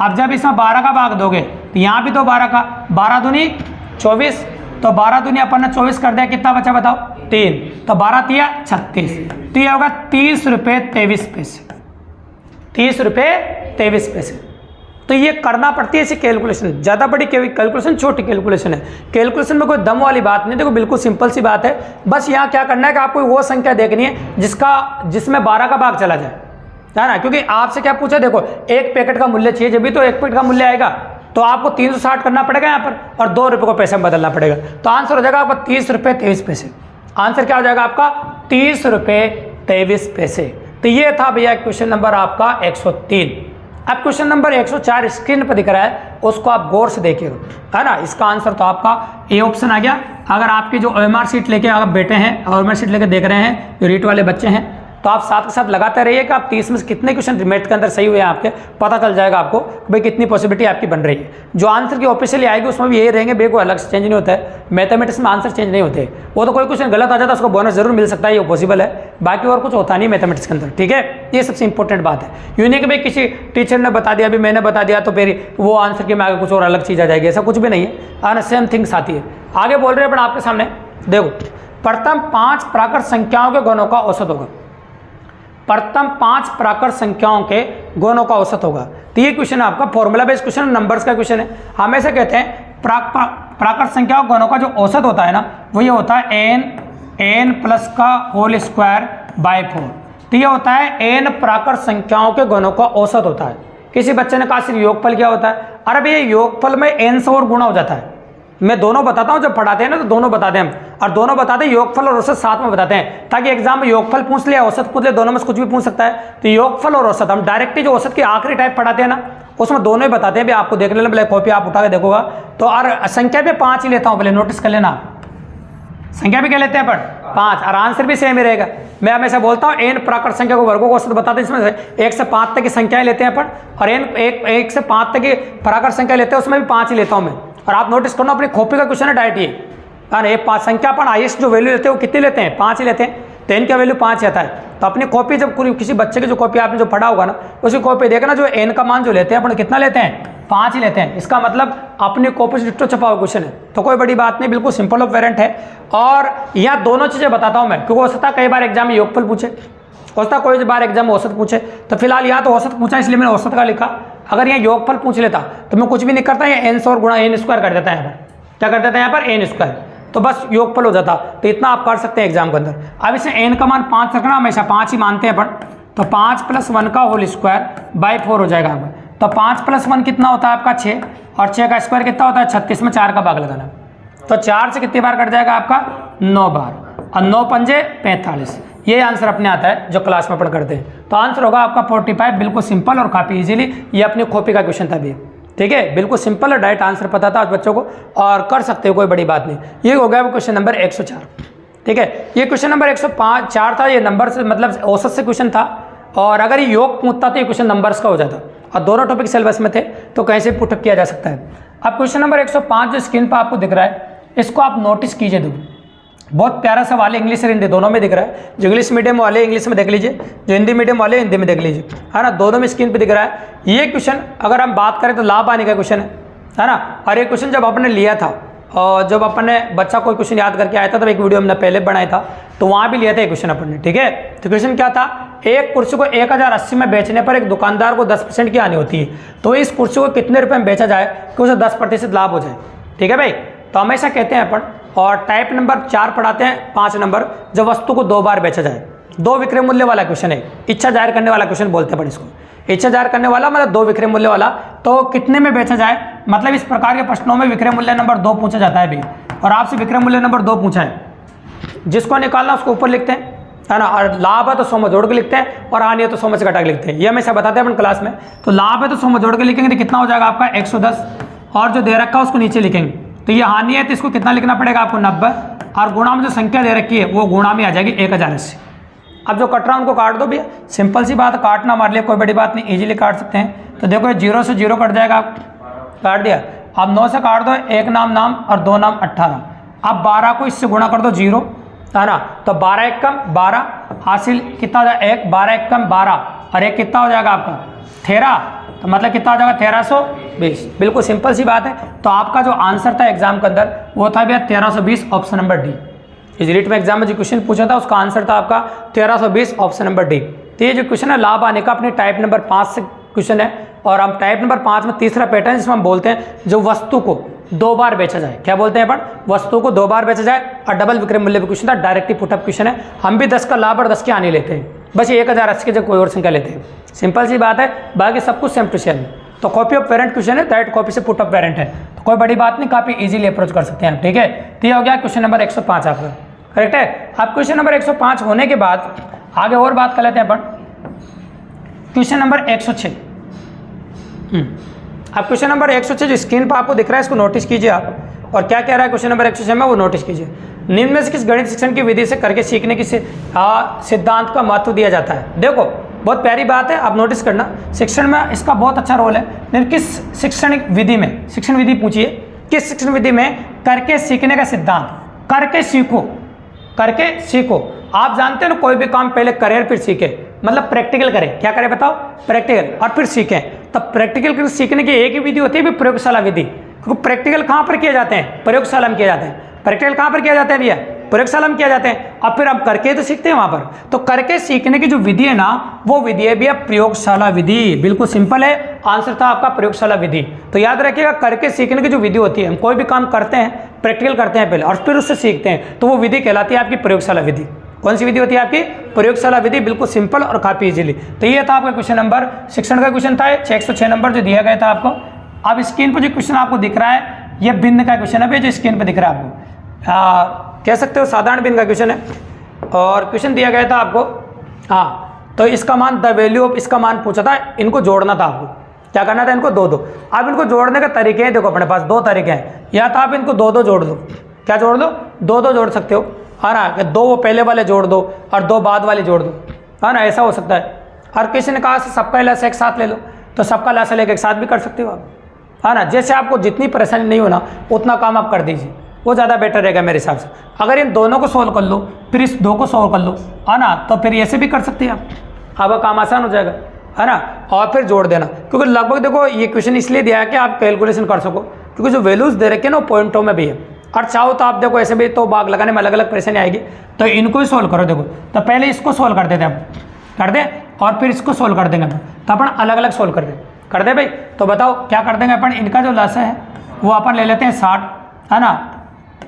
अब जब इसमें 12 का भाग दोगे तो यहाँ भी तो 12 का, 12 दूनी 24, तो 12 दूनी अपन ने 24 कर दिया, कितना बचा बताओ 3, तो 12 तिया 36, तो ये होगा 30 रुपये 23 पैसे, 30 रुपये 23 पैसे। तो ये करना पड़ती है ऐसी कैलकुलेशन, ज़्यादा बड़ी कैलकुलेशन छोटी कैलकुलेशन है, कैलकुलेशन में कोई दम वाली बात नहीं। देखो बिल्कुल सिंपल सी बात है, बस यहाँ क्या करना है कि आपको वो संख्या देखनी है जिसमें 12 का भाग चला जाए, है ना। क्योंकि आपसे क्या पूछा, देखो एक पैकेट का मूल्य चाहिए, जब भी तो एक पैकेट का मूल्य आएगा, तो आपको 360 करना पड़ेगा यहाँ पर और 2 रुपये को पैसे में बदलना पड़ेगा। तो आंसर हो जाएगा आपका 30 रुपये 23 पैसे। आंसर क्या हो जाएगा आपका 30 रुपये 23 पैसे। तो ये था भैया क्वेश्चन नंबर आपका 103। अब क्वेश्चन नंबर 104 स्क्रीन पर दिख रहा है, उसको आप गौर से देखिए, है ना। इसका आंसर तो आपका ए ऑप्शन आ गया। अगर आपकी जो OMR शीट लेके अगर बैठे हैं, OMR शीट लेके देख रहे हैं, जो रीट वाले बच्चे हैं, तो आप साथ के साथ लगाते रहिए कि आप 30 में से कितने क्वेश्चन मैथ के अंदर सही हुए हैं आपके, पता चल जाएगा आपको भाई कितनी पॉसिबिलिटी आपकी बन रही है। जो आंसर की ऑफिशियली आएगी उसमें भी यही रहेंगे, भाई कोई अलग से चेंज नहीं होता है। मैथमेटिक्स में आंसर चेंज नहीं होते, वो तो कोई क्वेश्चन गलत आ जाता है उसको बोनस जरूर मिल सकता है, ये पॉसिबल है, बाकी और कुछ होता नहीं मैथमेटिक्स के अंदर, ठीक है। ये सबसे इंपॉर्टेंट बात है। यूँ नहीं कि भाई किसी टीचर ने बता दिया, अभी मैंने बता दिया तो फिर वो आंसर के में आगे कुछ और अलग चीज़ आ जाएगी, ऐसा कुछ भी नहीं है, आना सेम थिंग्स आती है। आगे बोल रहे हैं अपन आपके सामने, देखो प्रथम 5 प्राकृत संख्याओं के गुणों का औसत होगा, प्रथम 5 प्राकृत संख्याओं के गुणों का औसत होगा। तो ये क्वेश्चन है आपका फॉर्मूला बेस्ड क्वेश्चन, नंबर्स का क्वेश्चन है। हम ऐसे कहते हैं प्राकृत संख्याओं गुणों का जो औसत होता है ना, वो ये होता है n प्लस का होल स्क्वायर बाय 4। तो ये होता है n प्राकृत संख्याओं के गुणों का औसत होता है। किसी बच्चे ने कहा सिर्फ योगफल क्या होता है, अरे भैया योगफल में n से और गुणा हो जाता है। मैं दोनों बताता हूँ, जब पढ़ाते हैं ना तो दोनों बताते हैं हम, और दोनों बताते हैं योगफल और औसत साथ में बताते हैं, ताकि एग्जाम में योगफल पूछ लिया औसत पूछ लिया, दोनों में से कुछ भी पूछ सकता है। तो योगफल और औसत हम डायरेक्टली जो औसत की आखिरी टाइप पढ़ाते हैं ना, उसमें दोनों ही बताते हैं। भी आपको देख लेना, पहले कॉपी आप उठा के देखोगा तो, और संख्या भी 5 ही लेता हूँ, पहले नोटिस कर लेना। संख्या भी क्या लेते हैं अपन 5, और आंसर भी सेम ही रहेगा। मैं हमेशा बोलता हूँ n प्राकृत संख्या को वर्गों को औसत बताते हैं, इसमें 1 से 5 तक की संख्याएं लेते हैं अपन, और एक से 5 तक की प्राकृत संख्या लेते हैं, उसमें भी 5 ही लेता हूँ मैं। और आप नोटिस करना, अपनी कॉपी का क्वेश्चन है डायरेक्ट ये, हाँ ये 5 संख्या अपन हाईएस्ट जो वैल्यू लेते हैं वो कितनी लेते हैं, 5 ही लेते हैं। तो n का वैल्यू 5 आता है। तो अपनी कॉपी जब किसी बच्चे की जो कॉपी आपने जो पढ़ा होगा ना, उसी कॉपी देखना, जो n का मान जो लेते हैं अपन कितना लेते हैं, 5 ही लेते हैं। इसका मतलब अपनी कॉपी से डिट्टो छपा हुआ क्वेश्चन है, तो कोई बड़ी बात नहीं, बिल्कुल सिंपल ऑफ वेरिएंट है। और यहाँ दोनों चीज़ें बताता हूँ मैं, क्योंकि हो सकता है कई बार एग्जाम में योगफल पूछे, हो सकता है कोई बार एग्जाम में औसत पूछे। तो फिलहाल यहाँ तो औसत पूछा इसलिए मैंने औसत का लिखा। अगर यहाँ योगफल पूछ लेता तो मैं कुछ भी नहीं करता, ये n और गुणा n स्क्वायर कर देता है। यहाँ पर क्या कर देता है, यहाँ पर n स्क्वायर, तो बस योगफल हो जाता। तो इतना आप कर सकते हैं एग्जाम के अंदर। अब इसे n का मान 5 रखना, हमेशा 5 ही मानते हैं अपन, तो 5 + 1 का होल स्क्वायर बाय 4 हो जाएगा। तो 5 + 1 कितना होता है आपका 6, और 6 का स्क्वायर कितना होता है 36, में 4 का भाग लगाना। तो 4 से कितनी बार कट जाएगा आपका 9 बार, और 9 पंजे 45। ये आंसर अपने आता है जो क्लास में अपन करते हैं। तो आंसर होगा आपका 45, बिल्कुल सिंपल और काफ़ी इजीली। ये अपनी कॉपी का क्वेश्चन था भी, ठीक है, बिल्कुल सिंपल और डायरेक्ट आंसर पता था आज बच्चों को, और कर सकते हो, कोई बड़ी बात नहीं। ये हो गया वो क्वेश्चन नंबर 104, ठीक है। ये क्वेश्चन नंबर 104 था, ये नंबर से मतलब औसत से क्वेश्चन था, और अगर ये योग पूछता तो ये क्वेश्चन नंबर्स का हो जाता, और दोनों टॉपिक सिलेबस में थे, तो कैसे पुटअप किया जा सकता है। अब क्वेश्चन नंबर 105 जो स्क्रीन पर आपको दिख रहा है, इसको आप नोटिस कीजिए। दो बहुत प्यारा सवाल है, इंग्लिश और हिंदी दोनों में दिख रहा है। जो इंग्लिश मीडियम वाले इंग्लिश में देख लीजिए, जो हिंदी मीडियम वाले हिंदी में देख लीजिए, है ना, दोनों में स्क्रीन पे दिख रहा है। ये क्वेश्चन अगर हम बात करें तो लाभ आने का क्वेश्चन है ना। और ये क्वेश्चन जब आपने लिया था, और जब अपन ने बच्चा कोई क्वेश्चन याद करके आया था, तब एक वीडियो हमने पहले बनाया था, तो वहाँ भी लिया था ये क्वेश्चन अपन ने, ठीक है। तो क्वेश्चन क्या था, एक कुर्सी को 1080 में बेचने पर एक दुकानदार को 10% की हानि होती है, तो इस कुर्सी को कितने रुपये में बेचा जाए कि उसे 10% लाभ हो जाए, ठीक है भाई। तो हमेशा कहते हैं अपन, और टाइप नंबर 4 पढ़ाते हैं, 5 नंबर, जब वस्तु को 2 बार बेचा जाए। 2 विक्रय मूल्य वाला क्वेश्चन है, इच्छा जाहिर करने वाला क्वेश्चन बोलते हैं अपन इसको, इच्छा जाहिर करने वाला मतलब 2 विक्रय मूल्य वाला, तो कितने में बेचा जाए, मतलब इस प्रकार के प्रश्नों में विक्रय मूल्य नंबर 2 पूछा जाता है भी, और आपसे विक्रय मूल्य नंबर 2 पूछा है, जिसको निकालना उसको ऊपर लिखते हैं, है ना, और लाभ है तो 100 में जोड़ के लिखते हैं, और हानि है तो 100 में से घटा के लिखते हैं। ये हमेशा बताते हैं अपन क्लास में। तो लाभ है तो 100 में जोड़ के लिखेंगे तो कितना हो जाएगा आपका 110, और जो दे रखा है उसको नीचे लिखेंगे। तो ये हानि है तो इसको कितना लिखना पड़ेगा आपको 90, और गुणा में जो संख्या दे रखी है वो गुणा में आ जाएगी 1080। अब जो कट रहा है उनको काट दो भैया, सिंपल सी बात, काटना हमारे लिए कोई बड़ी बात नहीं, इजीली काट सकते हैं। तो देखो 0 से 0 कट जाएगा, काट दिया। अब 9 से काट दो, 1 नाम नाम और 2 नाम 18। अब 12 को इससे गुणा कर दो 0, है ना, तो 12 1 कम 12 हासिल कितना हो जाएगा 1, 12 1 कम 12, और 1 कितना हो जाएगा आपका 13, तो मतलब कितना हो जाएगा 1300 1320, बिल्कुल सिंपल सी बात है। तो आपका जो आंसर था एग्जाम के अंदर वो था भैया 1320, ऑप्शन नंबर डी। इस रिट में एग्जाम में जो क्वेश्चन पूछा था उसका आंसर था आपका 1320, ऑप्शन नंबर डी। तो ये जो क्वेश्चन है लाभ आने का अपने टाइप नंबर 5 से क्वेश्चन है, और हम टाइप नंबर 5 में तीसरा पैटर्न जिसमें हम बोलते हैं जो वस्तु को 2 बार बेचा जाए, क्या बोलते हैं अपन, वस्तु को 2 बार बेचा जाए, और डबल विक्रय मूल्य भी क्वेश्चन था, डायरेक्टली पुटअप क्वेश्चन है। हम भी 10 का लाभ और 10 के आने लेते हैं, बस 1080 की जगह कोई और संख्या लेते हैं, सिंपल सी बात है, बाकी सब कुछ सेम टू सेम। तो कॉपी ऑफ पेरेंट क्वेश्चन है, दैट कॉपी से पुटअप पेरेंट है, तो कोई बड़ी बात नहीं, काफी इजीली अप्रोच कर सकते हैं आप, ठीक है। तो ये हो गया क्वेश्चन नंबर 105 आपका, करेक्ट है। अब क्वेश्चन नंबर 105 होने के बाद आगे और बात कर लेते हैं अपन, क्वेश्चन नंबर 106। अब क्वेश्चन नंबर 106 जो स्क्रीन पर आपको दिख रहा है इसको नोटिस कीजिए आप, और क्या कह रहा है क्वेश्चन नंबर 106 में वो नोटिस कीजिए। निम्न में से किस गणित शिक्षण की विधि से करके सीखने की सिद्धांत का महत्व दिया जाता है। देखो बहुत प्यारी बात है, आप नोटिस करना, शिक्षण में इसका बहुत अच्छा रोल है, लेकिन किस शैक्षणिक विधि में, शिक्षण विधि पूछिए, किस शिक्षण विधि में करके सीखने का सिद्धांत, करके सीखो, करके सीखो। आप जानते हो ना कोई भी काम पहले करें फिर सीखे, मतलब प्रैक्टिकल करें, क्या करें बताओ, प्रैक्टिकल, और फिर सीखें। तब प्रैक्टिकल सीखने की एक ही विधि होती है, प्रयोगशाला विधि, क्योंकि प्रैक्टिकल कहाँ पर किए जाते हैं, प्रयोगशाला में किए जाते हैं। प्रैक्टिकल कहाँ पर किया जाता है भैया, प्रयोगशाला में किया जाते हैं, और फिर हम करके तो सीखते हैं वहाँ पर। तो करके सीखने की जो विधि है ना, वो विधि है भैया प्रयोगशाला विधि, बिल्कुल सिंपल है, आंसर था आपका प्रयोगशाला विधि। तो याद रखिएगा करके सीखने की जो विधि होती है, हम कोई भी काम करते हैं प्रैक्टिकल करते हैं पहले और फिर उससे सीखते हैं, तो वो विधि कहलाती है आपकी प्रयोगशाला विधि। कौन सी विधि होती है आपकी, प्रयोगशाला विधि, बिल्कुल सिंपल और काफी इजीली। तो ये था आपका क्वेश्चन नंबर, शिक्षण का क्वेश्चन था 106 नंबर जो दिया गया था आपको। अब स्क्रीन पर जो क्वेश्चन आपको दिख रहा है ये भिन्न का क्वेश्चन है जो स्क्रीन पर दिख रहा है आपको, कह सकते हो साधारण भिन्न का क्वेश्चन है, और क्वेश्चन दिया गया था आपको, हाँ, तो इसका मान द वैल्यू ऑफ, इसका मान पूछा था, इनको जोड़ना था आपको, क्या करना था, इनको दो। अब इनको जोड़ने के तरीके हैं, देखो अपने पास 2 तरीके हैं, या तो आप इनको 2 जोड़ दो, क्या जोड़ दो, 2 जोड़ सकते हो, है ना, 2 वो पहले वाले जोड़ दो और 2 बाद वाले जोड़ दो, है ना, ऐसा हो सकता है। और किसी ने कहा सबका लसा एक साथ ले लो, तो सबका लसा लेकर एक साथ भी कर सकते हो आप, है ना, जैसे आपको जितनी परेशानी नहीं होना उतना काम आप कर दीजिए, वो ज़्यादा बेटर रहेगा मेरे हिसाब से। अगर इन दोनों को सोल्व कर लो फिर इस 2 को सोल्व कर लो, है ना, तो फिर ऐसे भी कर सकते हैं आप, आपका काम आसान हो जाएगा, है ना, और फिर जोड़ देना, क्योंकि लगभग देखो ये क्वेश्चन इसलिए दिया है कि आप कैलकुलेशन कर सको, क्योंकि जो वैल्यूज दे रखे हैं ना वो पॉइंटों में भी है, और चाहो तो आप देखो ऐसे भी तो बाग लगाने में अलग अलग परेशानी आएगी, तो इनको ही सोल्व करो। देखो तो पहले इसको सोल्व कर देते हैं, कर दे, और फिर इसको सोल्व कर देंगे अपन, तो अपन अलग अलग सोल्व कर दे भाई। तो बताओ क्या कर देंगे अपन, इनका जो लसा है वो अपन ले लेते हैं 60, है ना,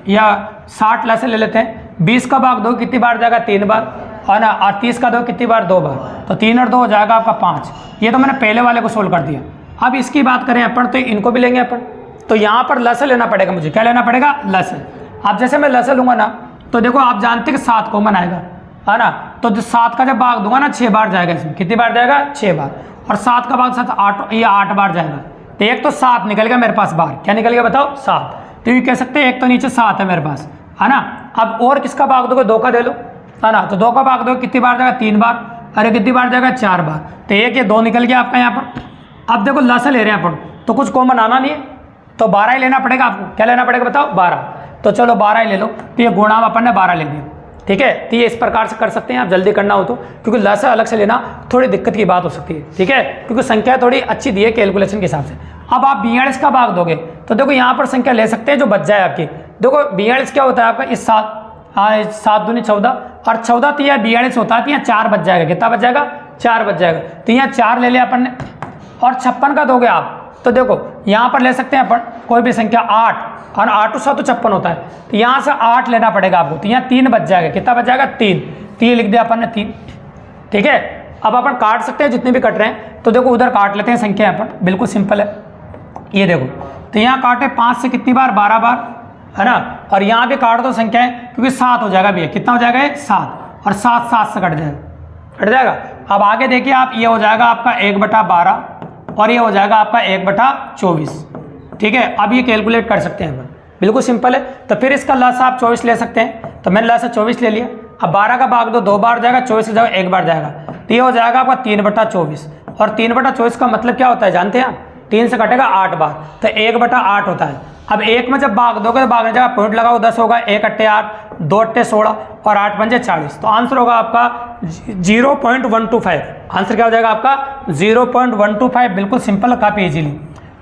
या 60 लसा ले लेते हैं, 20 का भाग 2 कितनी बार जाएगा, 3 बार, है ना, और 30 का 2 कितनी बार, 2 बार, तो 3 और 2 हो जाएगा आपका 5। ये तो मैंने पहले वाले को सोल्व कर दिया। अब इसकी बात करें अपन तो इनको भी लेंगे अपन, तो यहाँ पर लसा लेना पड़ेगा मुझे, क्या लेना पड़ेगा, लसा। अब जैसे मैं लसा लूंगा ना, तो देखो आप जानते हैं कि 7 कॉमन आएगा, है ना, तो 7 का जब भाग दूंगा ना 6 बार जाएगा इसमें, कितनी बार जाएगा, 6 बार, और 7 का भाग 7 8, ये 8 बार जाएगा, तो एक तो 7 निकल गया मेरे पास बाहर, क्या निकल गया बताओ, 7। तो ये कह सकते हैं एक तो नीचे 7 है मेरे पास, है ना। अब और किसका भाग दोगे, 2 का दे लो, है ना, तो 2 का भाग दो कितनी बार जाएगा, 3 बार, अरे कितनी बार जाएगा, 4 बार, तो एक ये 2 निकल गया आपका यहाँ पर। अब देखो लसा ले रहे हैं अपन, तो कुछ कॉमन आना नहीं है, तो 12 ही लेना पड़ेगा आपको, क्या लेना पड़ेगा बताओ, 12, तो चलो 12 ही ले लो, तो ये गुणा अपन ने 12 ले दिया, ठीक है। तो ये इस प्रकार से कर सकते हैं आप, जल्दी करना हो तो, क्योंकि लसा अलग से लेना थोड़ी दिक्कत की बात हो सकती है, ठीक है, क्योंकि संख्या थोड़ी अच्छी दी है कैलकुलेशन के हिसाब से। अब आप 42 का भाग दोगे तो देखो यहाँ पर संख्या ले सकते हैं जो बच जाए आपकी। देखो 42 क्या होता है आपका, इस 7, हाँ 7 दूनी 14, और 14 तो यह 42 होता है, तो यहाँ 4 बच जाएगा, कितना बच जाएगा, 4 बच जाएगा, तो यहाँ 4 ले लिया अपन ने। और 56 का दोगे आप तो देखो यहाँ पर ले सकते हैं अपन कोई भी संख्या 8, और 8 7 तो 56 होता है, तो यहाँ से 8 लेना पड़ेगा आपको, तो यहाँ 3 बच जाएगा, कितना बच जाएगा, 3, तो ये लिख दिया अपन ने 3, ठीक है। अब अपन काट सकते हैं जितने भी कट रहे हैं, तो देखो उधर काट लेते हैं संख्या अपन, बिल्कुल सिंपल है, ये देखो, तो यहाँ काटे 5 से कितनी बार, 12 बार, है ना, और यहाँ भी काट दो संख्याएं, क्योंकि 7 हो जाएगा भैया, कितना हो जाएगा, 7, और 7 7 से कट जाएगा। अब आगे देखिए आप, ये हो जाएगा आपका 1/12, और ये हो जाएगा आपका 1/24, ठीक है। अब ये कैलकुलेट कर सकते हैं अपन, बिल्कुल सिंपल है। तो फिर इसका लसा आप 24 ले सकते हैं, तो मैंने लसा 24 ले लिया। अब 12 का भाग दो 2 बार जाएगा, 24 की जगह 1 बार जाएगा, तो ये हो जाएगा आपका 3/24, और 3/24 का मतलब क्या होता है जानते हैं आप, 3 से कटेगा 8 बार, तो 1/8 होता है। अब 1 में जब भाग दोगे तो भागने जगह पॉइंट लगाओ, 10 होगा, 1 × 8, 2 × 16, और 8 × 5 = 40, तो आंसर होगा आपका 0.125। आंसर क्या हो जाएगा आपका 0.125, बिल्कुल सिंपल, काफी इजीली।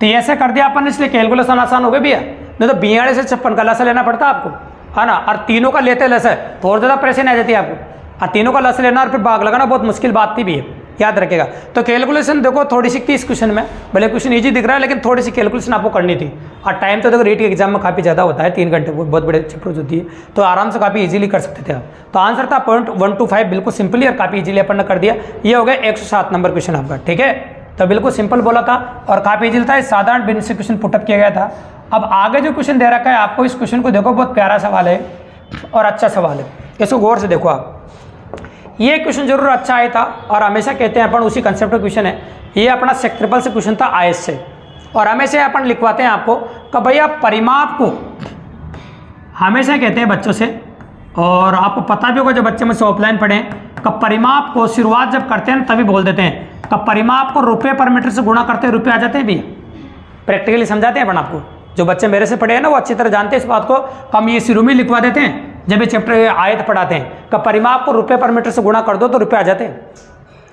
तो ऐसे कर दिया अपन ने, इसलिए कैलकुलेशन आसान हो गई भैया। नहीं तो 42 से 56 का लसा लेना पड़ता आपको, है ना। और तीनों का लेते लसा तो और ज़्यादा परेशानी आ जाती है आपको, और तीनों का लस लेना और फिर भाग लगाना बहुत मुश्किल बात थी भी है, याद रखेगा। तो कैलकुलेशन देखो थोड़ी सी थी इस क्वेश्चन में, भले क्वेश्चन इजी दिख रहा है लेकिन थोड़ी सी कैलकुलेशन आपको करनी थी। और टाइम तो देखो रीट के एग्जाम में काफ़ी ज़्यादा होता है, 3 घंटे बहुत बड़े चैप्टर्स होती है, तो आराम से काफ़ी इजीली कर सकते थे आप। तो आंसर था 0.125, बिल्कुल सिंपली और काफ़ी इजीली अपन ने कर दिया। ये हो गया 107 नंबर क्वेश्चन आपका, ठीक है। तो बिल्कुल सिंपल बोला था और काफ़ी इजी था, साधारण बिन से क्वेश्चन पुटअप किया गया था। अब आगे जो क्वेश्चन दे रखा है आपको, इस क्वेश्चन को देखो, बहुत प्यारा सवाल है और अच्छा सवाल है, इसको गौर से देखो आप। ये क्वेश्चन जरूर अच्छा आया था और हमेशा कहते हैं अपन उसी कंसेप्ट का क्वेश्चन है। ये अपना सेक्ट्रिपल से क्वेश्चन था आयस से, और हमेशा अपन लिखवाते हैं आपको कि भैया परिमाप को हमेशा कहते हैं बच्चों से, और आपको पता भी होगा जो बच्चे मुझसे ऑफलाइन पढ़े कि परिमाप को शुरुआत जब करते हैं तभी बोल देते हैं कि परिमाप को रुपये पर मीटर से गुणा करते हैं रुपये आ जाते हैं भी। प्रैक्टिकली समझाते हैं अपन आपको, जो बच्चे मेरे से पढ़े हैं ना वो अच्छी तरह जानते हैं इस बात को। हम ये शुरू में लिखवा देते हैं जब ये चैप्टर आयत पढ़ाते हैं कि परिमाप को रुपये पर मीटर से गुणा कर दो तो रुपये आ जाते हैं,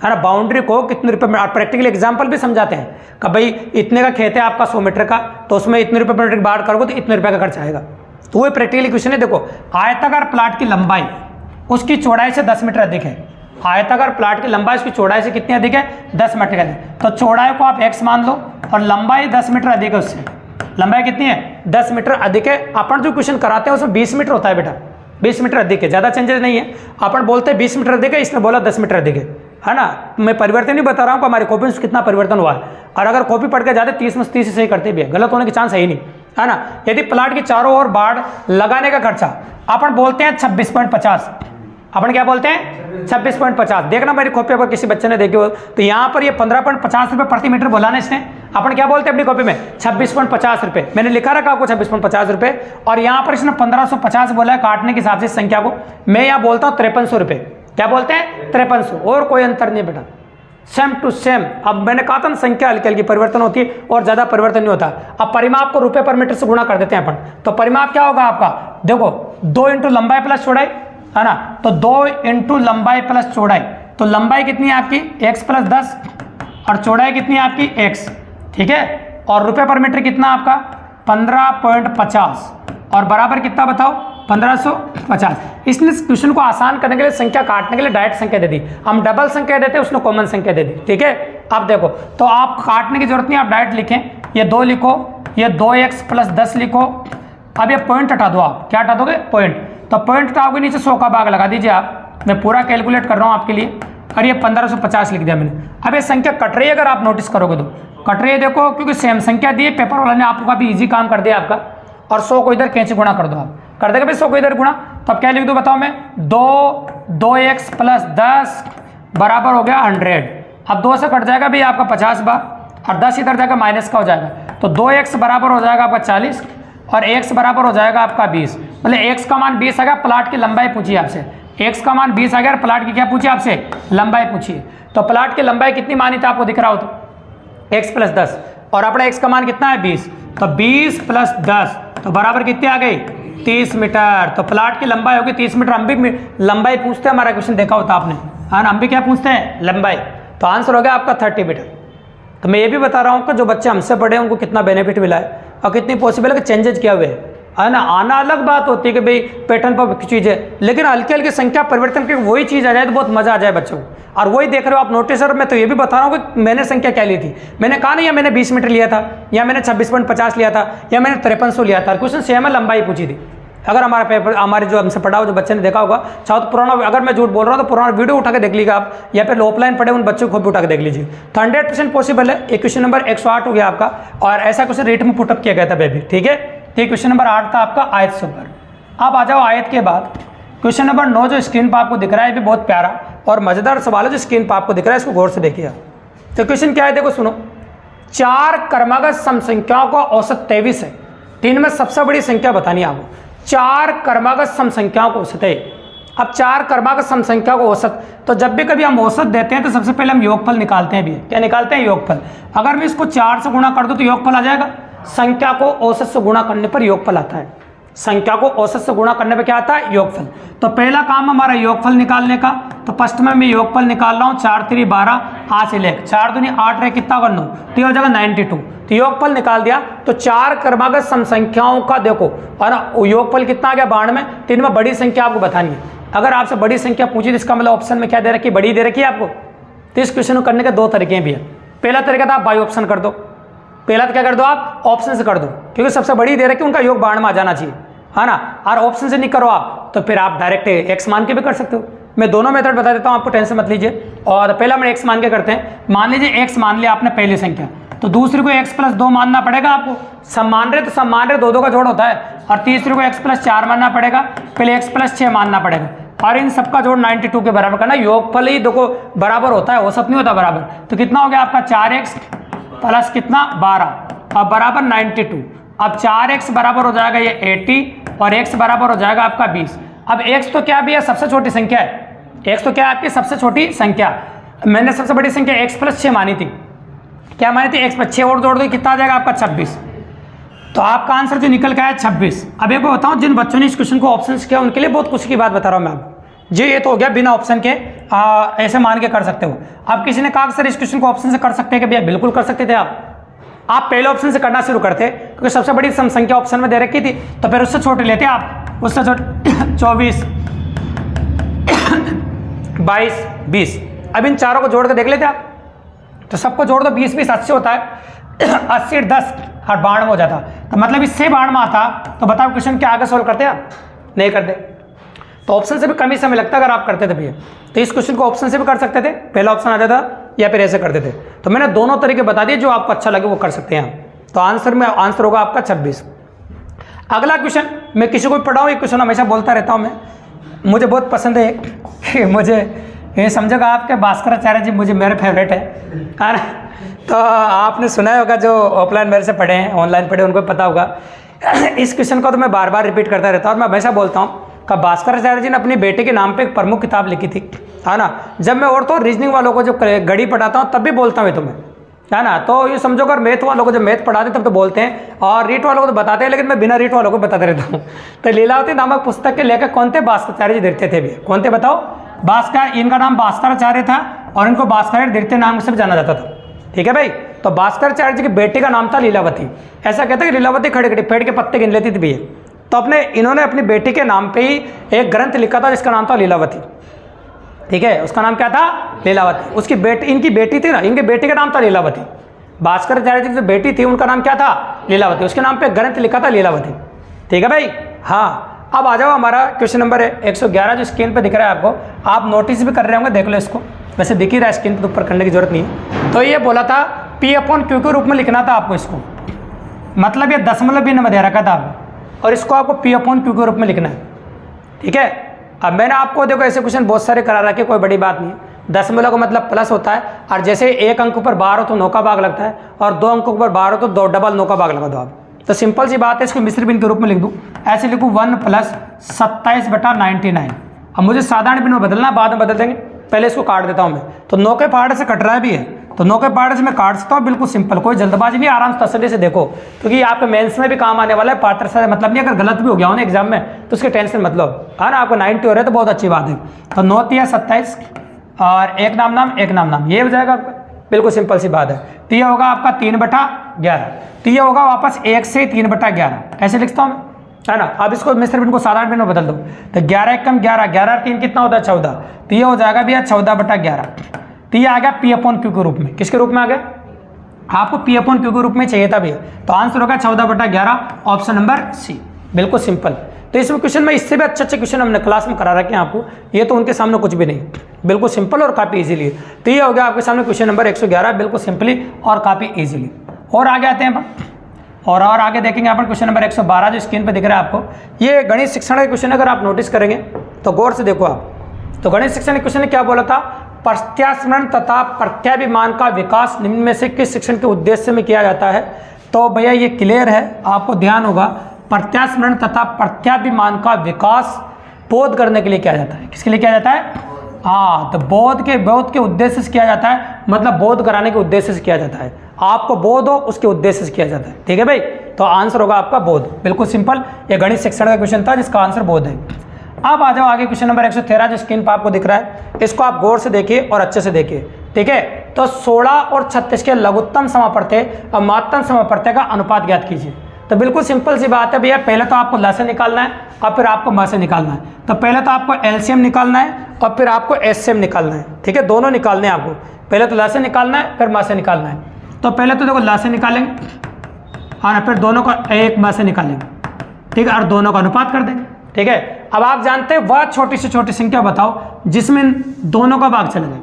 है ना। बाउंड्री को कितने रुपये में, प्रैक्टिकल एग्जाम्पल भी समझाते हैं कि भाई इतने का खेत है आपका 100 मीटर का, तो उसमें इतने रुपये पर मीटर की बाढ़ करोगे तो इतने रुपये का खर्च आएगा। तो वो प्रैक्टिकली क्वेश्चन है। देखो आयताकार प्लाट की लंबाई उसकी चौड़ाई से 10 मीटर अधिक है। आयताकार प्लाट की लंबाई उसकी चौड़ाई से कितनी अधिक है, 10 मीटर अधिक। तो चौड़ाई को आप x मान लो और लंबाई 10 मीटर अधिक है उससे। लंबाई कितनी है, 10 मीटर अधिक है। अपन जो क्वेश्चन कराते हैं उसमें 20 मीटर होता है बेटा, 20 मीटर अधिक है, ज़्यादा चेंजेस नहीं है। अपन बोलते हैं 20 मीटर अधिक है, इसने बोला 10 मीटर अधिक है ना। मैं परिवर्तन नहीं बता रहा हूँ कि हमारी कॉपी में कितना परिवर्तन हुआ है, और अगर कॉपी पढ़ के जाते 30 में 30 सही करते भी है, गलत होने के चांस है ही नहीं, है ना। यदि प्लाट के चारों ओर बाढ़ लगाने का खर्चा अपन बोलते हैं 26.50, अपन क्या बोलते हैं 26.50। देखना मेरी कॉपी पर किसी बच्चे ने देखी हो तो यहाँ पर ये 15.50 रुपये प्रति मीटर बोला ना इसने, अपन क्या बोलते हैं अपनी कॉपी में 26.50 रुपये। मैंने लिखा रखा आपको 26.50 रुपये, और यहाँ पर इसने 1550 बोला है काटने के हिसाब से संख्या को। मैं यहाँ बोलता हूँ 5300 रुपये। क्या बोलते हैं 5300, और कोई अंतर नहीं बेटा, सेम टू सेम। अब मैंने कहा था ना संख्या हल्की हल्की परिवर्तन होती है और ज़्यादा परिवर्तन नहीं होता। अब परिमाप को रुपये पर मीटर से गुणा कर देते हैं अपन, तो परिमाप क्या होगा आपका, देखो 2 इंटू लंबाई प्लस चौड़ाई, है ना। तो 2 इंटू लंबाई प्लस चौड़ाई, तो लंबाई कितनी है आपकी x प्लस 10 और चौड़ाई कितनी है आपकी x, ठीक है। और रुपये पर मीटर कितना आपका 15.50 और बराबर कितना बताओ 1550। इसने क्वेश्चन को आसान करने के लिए संख्या काटने के लिए डायरेक्ट संख्या दे दी। हम डबल संख्या देते उसने कॉमन संख्या दे दी, ठीक है। अब देखो तो आप काटने की जरूरत नहीं, आप डायरेक्ट लिखें, ये 2 लिखो, ये 2x प्लस 10 लिखो। अब ये पॉइंट हटा दो, आप क्या हटा दोगे पॉइंट, तो पॉइंट हटाओगे नीचे 100 का भाग लगा दीजिए आप। मैं पूरा कैलकुलेट कर रहा हूँ आपके लिए, और ये 1550 लिख दिया मैंने। अब ये संख्या कट रही है, अगर आप नोटिस करोगे तो कट रही है, देखो क्योंकि सेम संख्या दी है, पेपर वाला ने आपको काफी इजी काम कर दिया आपका। और 100 को इधर कैंची गुणा कर दो, आप कर देगा भाई 100 को इधर गुणा, तो अब क्या लिख दो बताओ मैं, 2x प्लस 10 बराबर हो गया 100। अब 2 से कट जाएगा भाई आपका 50 बार, और 10 इधर जाएगा माइनस का हो जाएगा, तो 2x बराबर हो जाएगा आपका 40 और x बराबर हो जाएगा आपका 20। मतलब x का मान 20 आ गया, प्लाट की लंबाई पूछिए आपसे, x का मान 20 आ गया, प्लाट की क्या पूछिए आपसे, लंबाई पूछिए। तो प्लाट की लंबाई कितनी मानी था आपको दिख रहा हो तो x प्लस 10, और अपना x का मान कितना है 20, तो 20 प्लस 10 तो बराबर कितनी आ गई 30 मीटर। तो प्लाट की लंबाई होगी 30 मीटर। हम भी लंबाई पूछते हैं, हमारा क्वेश्चन देखा होता आपने, हाँ हम भी क्या पूछते हैं लंबाई। तो आंसर हो गया आपका 30 मीटर। तो मैं ये भी बता रहा हूँ कि जो बच्चे हमसे पढ़े हैं उनको कितना बेनिफिट मिला है और कितनी पॉसिबल है कि चेंजेस किया हुए है ना। आना अलग बात होती है कि भाई पैटर्न पर चीज़ है, लेकिन हल्की हल्की संख्या परिवर्तन की वही चीज़ आ जाए तो बहुत मजा आ जाए बच्चों को। और वही देख रहे हो आप नोटिस, और मैं तो ये भी बता रहा हूँ कि मैंने संख्या क्या ली थी। मैंने कहा नहीं, या मैंने 20 मीटर लिया था, या मैंने 26.50 लिया था, या मैंने 5300 लिया था। क्वेश्चन सेम है, लंबाई पूछी थी। अगर हमारा पेपर हमारे जो हमसे पढ़ा हो जो बच्चे ने देखा होगा, चाहो तो पुराना, अगर मैं झूठ बोल रहा हूँ तो पुराना वीडियो उठा के देख लीजिएगा आप, या फिर ऑफलाइन पढ़े उन बच्चों को भी उठा के देख लीजिए। तो 100% पॉसिबल है। एक क्वेश्चन नंबर 108 हो गया आपका, और ऐसा क्वेश्चन रेट में पुटअप किया गया था बेबी, ठीक है। तो क्वेश्चन नंबर 8 था आपका आयत से ऊपर। अब आ जाओ आयत के बाद क्वेश्चन नंबर 9 जो स्क्रीन पर आपको दिख रहा है, ये भी बहुत प्यारा और मजेदार सवाल है जो स्क्रीन पर आपको दिख रहा है, इसको गौर से देखिए। तो क्वेश्चन क्या है देखो सुनो, 4 क्रमागत सम संख्याओं का औसत 23 है। 3 में सबसे बड़ी संख्या बतानी है आपको। 4 क्रमागत सम संख्याओं को औसत है। अब 4 क्रमागत सम संख्या को औसत, तो जब भी कभी हम औसत देते हैं तो सबसे पहले हम योगफल निकालते हैं भी। क्या निकालते हैं? योगफल। अगर मैं इसको 4 से गुणा कर दूं तो योगफल आ जाएगा। संख्या को औसत से गुणा करने पर योगफल आता है। संख्या को औसत से गुणा करने पे क्या आता है, योगफल। तो पहला काम हमारा योगफल निकालने का। तो फर्स्ट में मैं योगफल निकाल रहा हूँ, 4 3 12, 8 से लेकर 4 दूनी 8 रहे, कितना कर लूँ, तो ये हो जाएगा 92। तो योगफल निकाल दिया। तो 4 क्रमागत सम संख्याओं का देखो, और योगफल कितना आ गया 92। तो इनमें बड़ी संख्या आपको बतानी है। अगर आपसे बड़ी संख्या पूछी तो इसका मतलब ऑप्शन में क्या दे रखी है, बड़ी दे रखी है आपको। तो इस क्वेश्चन को करने के 2 तरीके भी है। पहला तरीका था आप बाई ऑप्शन कर दो, पहला तो क्या कर दो आप ऑप्शन से कर दो, क्योंकि सबसे बड़ी दे रखी है, उनका योग 92 में आ जाना चाहिए, है ना। और ऑप्शन से नहीं करो आप तो फिर आप डायरेक्ट एक्स मान के भी कर सकते हो। मैं दोनों मेथड बता देता हूँ आपको, टेंशन मत लीजिए। और पहला मैं एक्स मान के करते हैं। मान लीजिए एक्स मान लिया आपने पहली संख्या, तो दूसरी को एक्स प्लस 2 मानना पड़ेगा आपको। सब मान रहे तो सब मान रहे, 2 2 का जोड़ होता है। और तीसरी को एक्स प्लस 4 मानना पड़ेगा, पहले एक्स प्लस 6 मानना पड़ेगा। और इन सबका जोड़ 92 के बराबर करना। योगफल ही देखो बराबर होता है, औसत नहीं होता बराबर। तो कितना हो गया आपका 4x प्लस कितना 12 अब बराबर 92। अब 4x बराबर हो जाएगा ये 80 और x बराबर हो जाएगा आपका 20। अब x तो क्या भी है, सबसे छोटी संख्या है। x तो क्या है आपकी सबसे छोटी संख्या। मैंने सबसे बड़ी संख्या x प्लस 6 मानी थी। क्या मानी थी, x प्लस 6 और जोड़ दो, कितना आ जाएगा आपका 26। तो आपका आंसर जो निकल के आया 26। अब एक बार बताऊं, जिन बच्चों ने इस क्वेश्चन को ऑप्शन किया उनके लिए बहुत खुशी की बात बता रहा हूं मैं आपको। जी ये तो हो गया बिना ऑप्शन के, ऐसे मान के कर सकते हो। अब किसी ने कहा सर इस क्वेश्चन को ऑप्शन से कर सकते हैं, कि भैया बिल्कुल कर सकते थे आप पहले ऑप्शन से करना शुरू करते, क्योंकि सबसे बड़ी सम संख्या ऑप्शन में दे रखी थी। तो फिर उससे छोटे लेते आप, उससे छोटे 24 22 20। अब इन चारों को जोड़ के देख लेते आप, तो सबको जोड़ दो, 20 20 80 होता है 80 10 और 92 हो जाता। तो मतलब इससे 92 आता। तो बताओ क्वेश्चन क्या आगे सोल्व करते आप, नहीं करते। तो ऑप्शन से भी कम ही समय लगता अगर आप करते थे भैया। तो इस क्वेश्चन को ऑप्शन से भी कर सकते थे, पहला ऑप्शन आ जाता, या फिर ऐसे करते थे। तो मैंने दोनों तरीके बता दिए, जो आपको अच्छा लगे वो कर सकते हैं। तो आंसर होगा आपका 26। अगला क्वेश्चन मैं किसी को भी पढ़ाऊँ, ये क्वेश्चन हमेशा बोलता रहता हूँ मैं, मुझे बहुत पसंद है। मुझे ये समझोगा आपके भास्कराचार्य जी मुझे मेरे फेवरेट है ना। तो आपने सुना होगा, जो ऑफलाइन मेरे से पढ़े हैं, ऑनलाइन पढ़े, उनको पता होगा। इस क्वेश्चन को तो मैं बार बार रिपीट करता रहता हूँ, और मैं हमेशा बोलता हूँ कि भास्कराचार्य जी ने अपनी बेटे के नाम पे एक प्रमुख किताब लिखी थी, है ना। जब मैं और तो रीजनिंग वालों को जो गणित पढ़ाता हूँ तब भी बोलता हूँ तुम्हें, है ना। तो ये समझो अगर मैथ वालों को जब मैथ पढ़ाते तब तो बोलते हैं, और रीट वालों को तो बताते हैं, लेकिन मैं बिना रीट वालों को बताते रहता हूँ। तो लीलावती नामक पुस्तक के लेकर कौन थे, भास्कराचार्य जी देते थे भैया। कौन थे बताओ, भास्कर, इनका नाम भास्कराचार्य था, और इनको भास्कराचार्य देते नाम से भी जाना जाता था। ठीक है भाई। तो भास्कराचार्य जी के बेटे का नाम था लीलावती। ऐसा कहते हैं कि लीलावती खड़े खड़े पेड़ के पत्ते गिन लेती थी भैया। तो इन्होंने अपनी बेटी के नाम पे ही एक ग्रंथ लिखा था जिसका नाम था लीलावती। ठीक है, उसका नाम क्या था, लीलावती। उसकी बेटी, इनकी बेटी थी ना, इनके बेटी का नाम था लीलावती। भास्कराचार्य जी की जो बेटी थी उनका नाम क्या था, लीलावती। उसके नाम पे ग्रंथ लिखा था लीलावती। ठीक है भाई। हाँ, अब आ जाओ, हमारा क्वेश्चन नंबर 111 जो स्क्रीन पे दिख रहा है आपको, आप नोटिस भी कर रहे होंगे, देख लो इसको। वैसे दिख ही रहा है स्क्रीन पे, ऊपर करने की जरूरत नहीं है। तो ये बोला था P/Q के रूप में लिखना था आपको इसको, मतलब ये दशमलव बिंदु में दे रखा था आपको, और इसको आपको P/Q के रूप में लिखना है। ठीक है। अब मैंने आपको देखो ऐसे क्वेश्चन बहुत सारे करा रखे, कोई बड़ी बात नहीं है। दशमलव का मतलब प्लस होता है, और जैसे एक अंक पर 12 हो तो 9 का भाग लगता है, और 2 अंकों पर 12 हो तो डबल 9 का भाग लगा दो आप। तो सिंपल सी बात है, इसको मिश्र भिन्न के रूप में लिख दूं। ऐसे लिखूं 1 + 27/99। अब मुझे साधारण भिन्न में बदलना, बाद में बदल देंगे, पहले इसको काट देता हूं मैं। तो 9 के पहाड़ से कट रहा है भी है, तो 9 के पहाड़ से मैं काट सकता हूँ, बिल्कुल सिंपल, कोई जल्दबाजी नहीं, आराम से तसल्ली से देखो, क्योंकि आपके मेंस में भी काम आने वाला है। पार्टर से मतलब नहीं, अगर गलत भी हो गया हो ना एग्जाम में तो उसके टेंशन मतलब, है ना। आपको 90 हो रहा है तो बहुत अच्छी बात है। तो 9 × 27 और एक नाम एक नाम, ये हो जाएगा आपका, बिल्कुल सिंपल सी बात है। तो ये होगा आपका 3/11। तो ये होगा वापस 1 से 3/11, ऐसे लिखता हूँ, है ना। अब इसको मिश्र भिन्न को साधारण भिन्न में बदल दो। तो 11 × 11, 11 और 3 कितना होता है 14। तो ये हो जाएगा भैया 14/11। तो ये आ गया P/Q के रूप में। किसके रूप में आ गया, आपको P/Q के रूप में चाहिए था भैया। तो आंसर होगा 14/11, ऑप्शन नंबर सी, बिल्कुल सिंपल। तो इसमें क्वेश्चन में इससे भी अच्छे क्वेश्चन हमने क्लास में करा रखे हैं आपको, ये तो उनके सामने कुछ भी नहीं, बिल्कुल सिंपल और काफ़ी इजीली। तो ये हो गया आपके सामने क्वेश्चन नंबर 111, बिल्कुल सिंपली और काफ़ी इजीली। और आगे आते हैं और आगे देखेंगे अपन क्वेश्चन नंबर 112 जो स्क्रीन पे दिख रहा है आपको। ये गणित शिक्षण का क्वेश्चन अगर आप नोटिस करेंगे तो गौर से देखो आप। तो गणित शिक्षण के क्वेश्चन ने क्या बोला था, प्रत्यास्मरण तथा प्रत्याभिमान का विकास निम्न में से किस शिक्षण के उद्देश्य में किया जाता है। तो भैया ये क्लियर है, आपको ध्यान होगा, प्रत्यास्मरण तथा प्रत्याभिमान का विकास बोध करने के लिए किया जाता है। किसके लिए किया जाता है, हाँ, तो बोध के उद्देश्य से किया जाता है, मतलब बोध कराने के उद्देश्य से किया जाता है। आपको बोध हो उसके उद्देश्य से किया जाता है। ठीक है भाई। तो आंसर होगा आपका बोध। बिल्कुल सिंपल, ये गणित सेक्शन का क्वेश्चन था जिसका आंसर बोध है। अब आ जाओ आगे क्वेश्चन नंबर 113 जो स्क्रीन पर आपको दिख रहा है, इसको आप गौर से देखिए और अच्छे से देखिए, ठीक है। तो 16 और 36 के लघुत्तम समापवर्त्य और महत्तम समापवर्त्य का अनुपात ज्ञात कीजिए। तो बिल्कुल सिंपल सी बात है भैया, पहले तो आपको लसे निकालना है और फिर आपको म से निकालना है। तो पहले तो आपको एलसीएम निकालना है और फिर आपको एचसीएम निकालना है, ठीक है। दोनों निकालने हैं आपको, पहले तो लसे निकालना है फिर म से निकालना है। तो पहले तो देखो लसे निकालेंगे और फिर दोनों का एक म से निकालेंगे, ठीक है, और दोनों का अनुपात कर देंगे, ठीक है। अब आप जानते हैं वह छोटी से छोटी संख्या बताओ जिसमें दोनों का भाग चला जाए,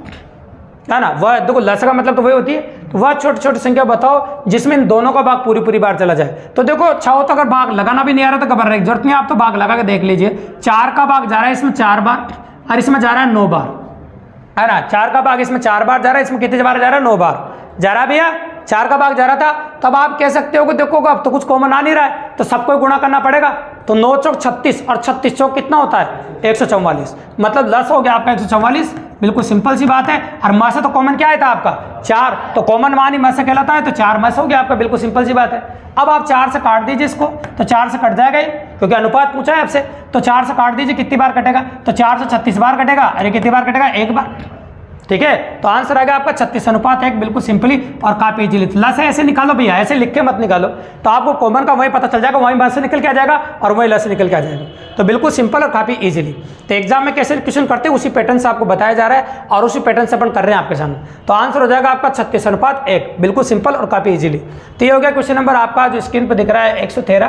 है ना। वह देखो लस का मतलब तो वही होती है, तो वह छोटी छोटी संख्या बताओ जिसमें इन दोनों का भाग पूरी बार चला जाए। तो देखो चाहो तो अगर भाग लगाना भी नहीं आ रहा तो घबराने की जरूरत नहीं है, आप तो भाग लगा के देख लीजिए। 4 का भाग जा रहा है इसमें 4 बार और इसमें जा रहा है 9 बार, है ना। 4 का भाग इसमें 4 बार जा रहा है, इसमें कितने बार जा रहा है? 9 बार जा रहा है भैया। 4 का भाग जा रहा था, तब आप कह सकते हो कि देखो अब तो कुछ कॉमन आ नहीं रहा है तो सबको गुणा करना पड़ेगा। तो 9 चौक 36 और 36 चौक कितना होता है? 144, मतलब लस हो गया आपका 144। बिल्कुल सिंपल सी बात है। और म से तो कॉमन क्या आया था आपका? 4, तो कॉमन मान ही म से कहलाता है, तो 4 म से हो गया आपका। बिल्कुल सिंपल सी बात है। अब आप 4 से काट दीजिए इसको, तो 4 से कट जाएगा क्योंकि अनुपात पूछा है आपसे। तो 4 से काट दीजिए, कितनी बार कटेगा? तो 4 से 36 बार कटेगा। अरे कितनी बार कटेगा? 1 बार, ठीक है। तो आंसर आएगा आपका 36:1, बिल्कुल सिंपली और काफी इजीली। लस ऐसे निकालो भैया, ऐसे लिख के मत निकालो, तो आपको कॉमन का वही पता चल जाएगा, वहीं बात से निकल के आ जाएगा और वही लस से निकल के आ जाएगा। तो बिल्कुल सिंपल और काफी इजीली। तो एग्जाम में कैसे क्वेश्चन करते हैं उसी पैटर्न से आपको बताया जा रहा है और उसी पैटर्न से अपन कर रहे हैं आपके सामने। तो आंसर हो जाएगा आपका 36:1, बिल्कुल सिंपल और काफी इजीली। तो ये हो गया क्वेश्चन नंबर आपका जो स्क्रीन पर दिख रहा है 113।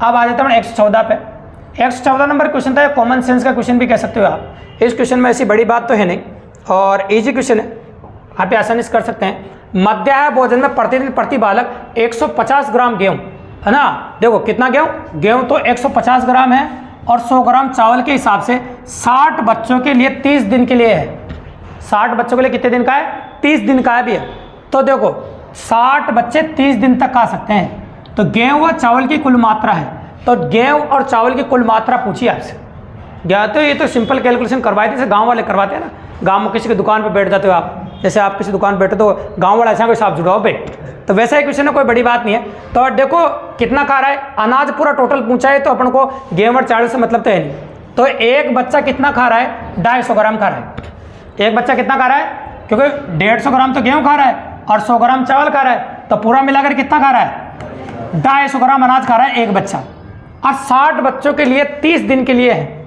अब आ जाता है 114 पे। 114 नंबर क्वेश्चन था, कॉमन सेंस का क्वेश्चन भी कह सकते हो आप। इस क्वेश्चन में ऐसी बड़ी बात तो है नहीं और इजी क्वेश्चन है, आप आसानी से कर सकते हैं। मध्याह्न भोजन में प्रतिदिन प्रति बालक 150 ग्राम गेहूं, है ना। देखो कितना गेहूं तो 150 ग्राम है और 100 ग्राम चावल के हिसाब से 60 बच्चों के लिए 30 दिन के लिए है। 60 बच्चों के लिए कितने दिन का है? 30 दिन का है भैया। तो देखो 60 बच्चे 30 दिन तक खा सकते हैं। तो गेहूं और चावल की कुल मात्रा है, तो गेहूं और चावल की कुल मात्रा पूछिए आपसे। क्या तो ये तो सिंपल कैलकुलेशन करवाए थे, जैसे गाँव वाले करवाते हैं ना। गांव में किसी की दुकान पे बैठ जाते हो आप, जैसे आप किसी दुकान बैठे तो गांव वाला ऐसा कोई हिसाब जुड़ाओ पे, तो वैसा ही क्वेश्चन है, कोई बड़ी बात नहीं है। तो देखो कितना खा रहा है, अनाज पूरा टोटल पूछा है तो अपन को गेहूं और चावल से मतलब तो है नहीं। तो एक बच्चा कितना खा रहा है? 250 ग्राम खा रहा है। एक बच्चा कितना खा रहा है? क्योंकि 150 ग्राम तो गेहूँ खा रहा है और 100 ग्राम चावल खा रहा है, तो पूरा मिलाकर कितना खा रहा है? 250 ग्राम अनाज खा रहा है एक बच्चा। और 60 बच्चों के लिए 30 दिन के लिए है।